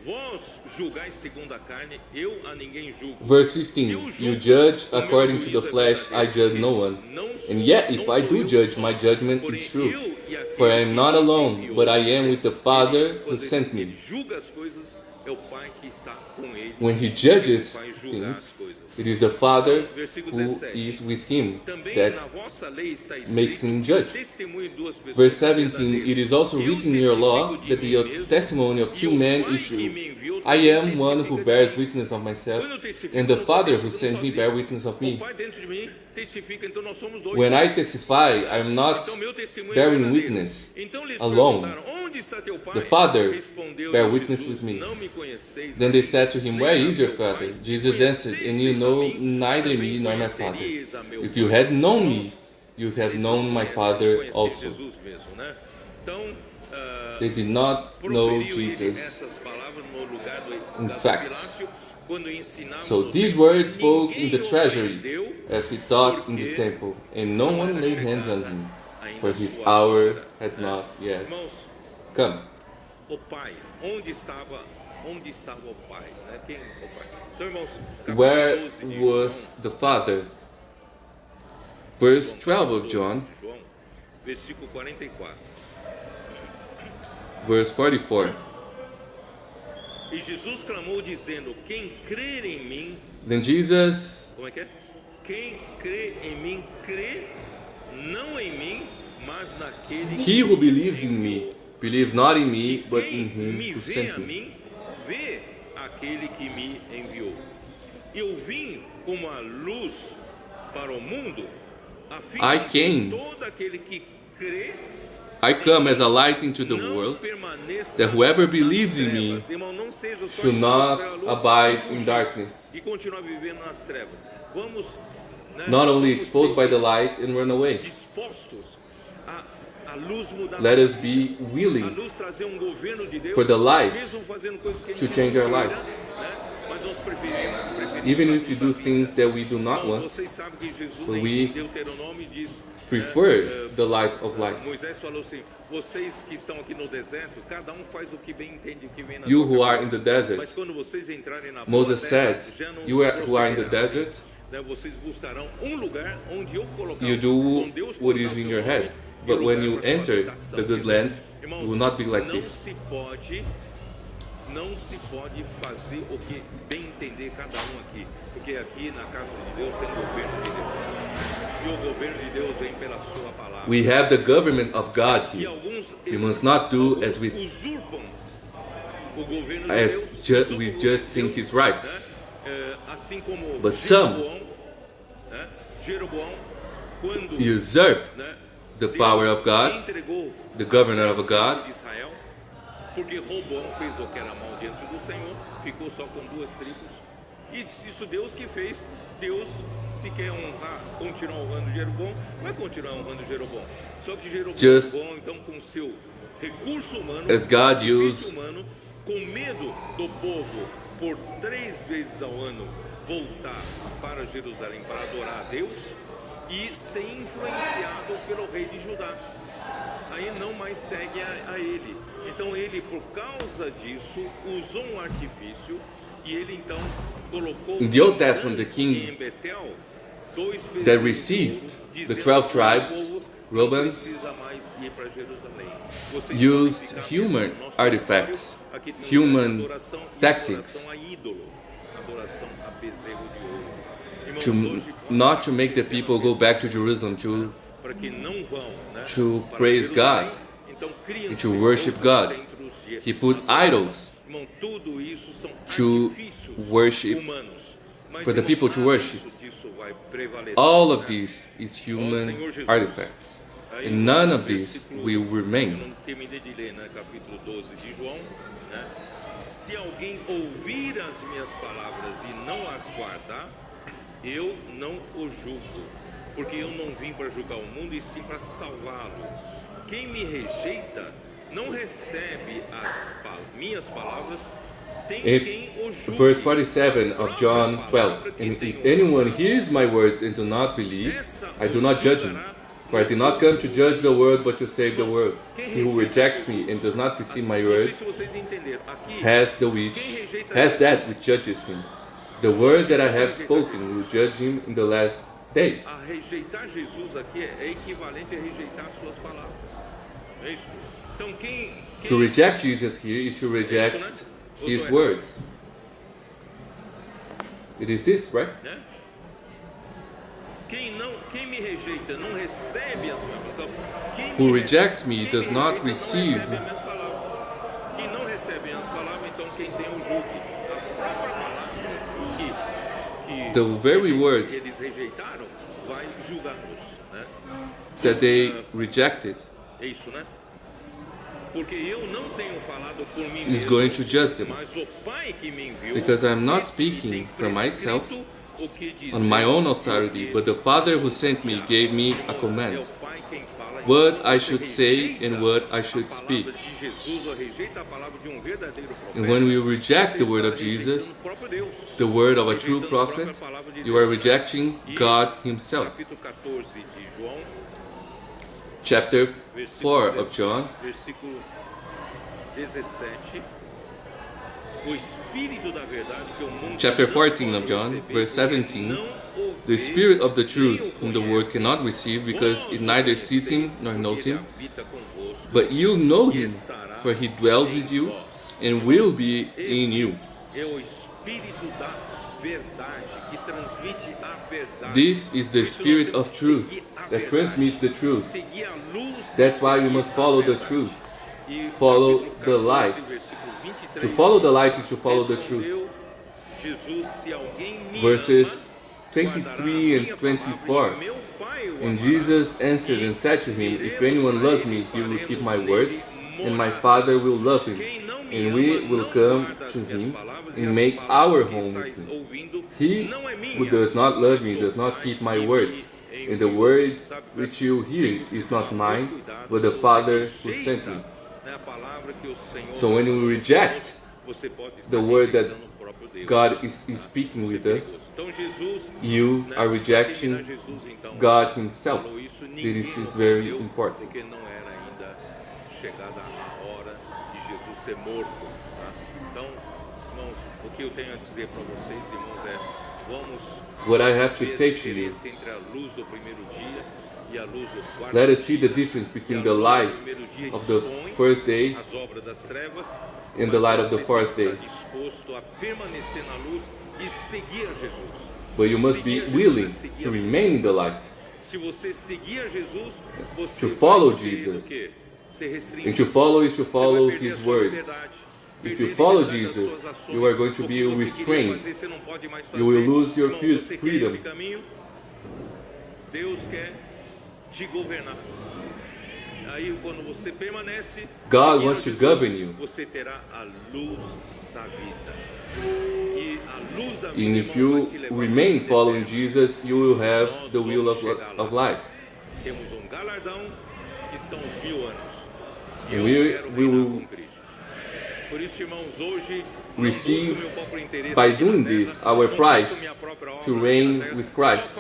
Vós julgais segundo a carne, eu a ninguém julgo. Verse Se 15, eu you julgo, judge o meu according to juízo the é flesh, I verdadeiro, judge no one. não And yet, não if I sou do eu judge, só, my judgment porém is true. eu e aquele For I am que not me alone, enviou. but I am with the Father who Quando sent ele me. julga as coisas, é o Pai que está com ele. When he judges Ele vai julgar as things, coisas. it is the Father Versículo who 17. is with him Também that na vossa lei está makes escrito, him judge. testemunho de duas pessoas Verse é 17, verdadeiro. it is also Eu written in your law testifico de that mim the mesmo, testimony of e two o men Pai is que true. me enviou I também am one who testifica de bears mim. witness of myself, Quando eu testifico, and the eu não estou Father who testificando sent me sozinho. bear witness of O me. Pai dentro de mim testifica, então nós somos dois. When I testify, I am not Então meu testemunho é bearing verdadeiro. witness Então lhes alone. perguntaram, onde está teu pai? The Father Respondeu bear Jesus, witness with me. não me conheceis. Then they said to him, Where nem a is your meu Father? Pai. Se Jesus answered, And you conhecesseis know a mim, neither também me nor my Father. conhecerias a meu If you Pai. had known me, Irmãos, you'd have eles known não my conhecem, Father conheciam also. Jesus mesmo, né? Então, They did not know proferiu ele Jesus. essas palavras no lugar In do fact. gasofilácio, quando ensinava So no these templo. words spoke in the Ninguém o treasury prendeu, as he taught in the porque temple, and no não one era laid hands on chegada him, ainda for a his sua hour hora, had né? not yet Irmãos, come. o Pai, onde estava o Pai, né? Quem o Pai? Então, irmãos, Where capítulo 12 de was the Father? Verse 12 of João, John, versículo 44. verse 44. E Jesus clamou dizendo: quem crer em mim, Then Jesus, como é que é? Quem crê em mim, crê não em mim, mas naquele he who believes in me, believes not in me, E but quem in him me who vê sent a me. mim, vê aquele que me enviou. Eu vim como a luz para o mundo, a fim I de que came. todo aquele que crê I come as a light into the não world, permaneça that whoever nas believes in trevas. me Irmão, não seja só should not exposto pela luz abide e fugir in darkness. e continuar vivendo nas trevas. Vamos, né, Not only vamos exposed by the ser light and run away. dispostos a luz mudar Let nossa us be a willing luz trazer um governo de Deus, for the light mesmo fazendo coisas que a to gente change não our queira, lives. né? Mas nós preferimos Even a if we luz do da things vida. that we do not Irmãos, want, vocês sabem que Jesus but em we Deuteronômio diz, prefer the light of life. Moisés falou assim: vocês que estão aqui no deserto, cada um faz o que bem entende, o que vem na You tua who are in cabeça. the desert, Mas quando vocês entrarem na Moses boa terra, said, já não you who are in the prosseguirá assim, desert, né? Vocês buscarão um lugar onde eu colocar you do onde Deus what colocar is o in seu your nome, head. e o But when lugar you para sua enter habitação. the good Quer dizer, land, irmãos, you will not be like não this. se pode fazer o que bem entender cada um aqui, porque aqui na casa de Deus tem o governo de Deus, e o governo de Deus vem pela sua palavra. We have the government of God E here. alguns We must not do as we usurpam o governo de as Deus, we usurpam just o think Deus, is right. né? Assim como But some Jeroboão, quando Usurp né, the Deus power of God, entregou the governor as of God, tribos de Israel, porque Roboão fez o que era mal diante do Senhor, ficou só com 2 tribos. E isso Deus que fez. Deus, se quer honrar, continuar honrando Jeroboão, vai continuar honrando Jeroboão. Só que Jeroboão, então, com seu recurso humano, as God artifício used humano, com medo do povo, por 3 vezes ao ano voltar para Jerusalém para adorar a Deus, e ser influenciado pelo rei de Judá. Aí não mais segue a ele. Então ele, por causa disso, usou um artifício e ele então colocou In the Old Testament, the king em Betel that received the 12 tribes, Reuben, used human artifacts, human tactics, not to make the people go back to Jerusalem to praise God and to worship God. He put idols to worship, for the people to worship. All of this is human artifacts, and none of this will remain. Se alguém ouvir as minhas palavras e não as guardar, eu não o julgo, porque eu não vim para julgar o mundo e sim para salvá-lo. Quem me rejeita não recebe as minhas palavras, tem quem o julgue. Verse 47 of John 12, and if anyone hears my words and do not believe, I do not judge him. For I did not come to judge the world, but to save the world. He who rejects me and does not receive my words has that which judges him. The word that I have spoken will judge him in the last day. A rejeitar Jesus aqui é equivalente a rejeitar suas palavras. É isso? Então To reject Jesus here is to reject his words. It is this, right? Quem me rejeita não recebe as minhas palavras. Who rejects me does not receive. Quem não recebe as palavras, então quem tem o julgue. A própria palavra The very word que eles rejeitaram vai julgá-los, né? That they rejected É isso, né? Porque eu não tenho falado por mim is mesmo, going to judge them. mas o Pai que me enviou, Because I am not esse que tem speaking from myself prescrito o que dizer, on my own authority, but the Father who sent me gave me a é command, o Pai quem fala. what Então, I você should say rejeita and what I should a palavra speak. de Jesus, ou rejeita a palavra de um verdadeiro profeta, And when we reject você the word está of Jesus, rejeitando o próprio Deus, the word of a rejeitando true a própria prophet, palavra de you are Deus, né? rejecting E God Himself. capítulo 14 de João, Chapter 4 versículo of John, versículo 17. O Espírito da verdade que o mundo Chapter não 14 pode of John, receber, verse porque 17, não o the vê, Spirit of the nem truth, o whom the world conhece. cannot receive, because it neither sees Him Vós o nor conheceis, knows porque Him. ele habita convosco But you know e Him, estará for He dwells with you and will be in you. É o Espírito da verdade que transmite a verdade. This is the Por isso Spirit nós of temos que truth seguir a that verdade, transmits the truth. seguir a luz e That's why we seguir must a follow the verdade. truth. E Follow capítulo the 14, light. versículo 23, To follow the light is to follow the truth. respondeu Jesus, se alguém me Verses ama, 23 and 24. meu Pai o And amará. Jesus answered and said to him, If anyone loves me, he will keep my word, and my Father will love him, Quem não me and we ama, will não come guarda as to minhas him palavras, e and as make palavras our que home estáis with him. ouvindo He não é minha, who does not love me mas does do not Pai keep my que words, me and the enviou. word Sabe, which you hear temos que is not tomar mine, muito cuidado but the quando Father você who sent me. rejeita, né, a palavra que o Senhor So when we falou reject conosco, você pode estar the word that rejeitando o próprio Deus. God is speaking Isso é with us, perigoso. Então Jesus, you né, are para rejecting terminar, Jesus, então, God Himself. falou isso, ninguém This is very respondeu, important. porque não era ainda chegada a hora de Jesus ser morto. Tá? Então, irmãos, o que eu tenho a dizer para vocês, irmãos, é vamos What I have to ver a say to you, diferença entre a luz do primeiro dia e a luz do quarto let us see the dia. difference E a between the luz do light primeiro dia of the expõe first day as obras das trevas, and the mas light of the você fourth tem que day. estar disposto a permanecer na luz e seguir a Jesus. But you must be Seguir a Jesus willing é seguir to a Jesus. remain in the light, Se você seguir a Jesus, você To vai follow ser Jesus. o quê? Ser and restringido. to follow is to Você follow vai perder a His sua words. liberdade, If perder you a follow liberdade das Jesus, suas ações. you are going to O be que você queria restrained. fazer, você não pode mais fazer. You will lose your Irmão, você quer freedom. esse caminho? Deus quer te governar. Aí quando você permanece, God seguindo wants to Jesus, govern you. você terá a luz da vida. E a luz da vida, And if irmão, vai you te levar remain para a following vida Jesus, you will have Nós the will vamos chegar of lá. life. Temos um galardão que são os 1000 anos. E And eu we quero will- reinar com Cristo. Por isso, irmãos, hoje receive by doing this our prize to reign with Christ.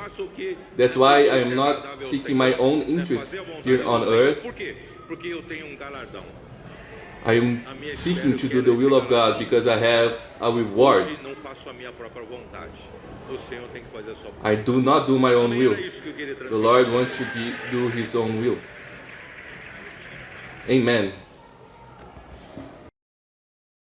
That's why I am not seeking my own interest here on earth. Porque eu tenho galardão. I am seeking to do the will of God because I have a reward. Não faço a minha própria vontade. O Senhor tem que fazer a sua vontade. I do not do my own will. The Lord wants to do His own will. Amen.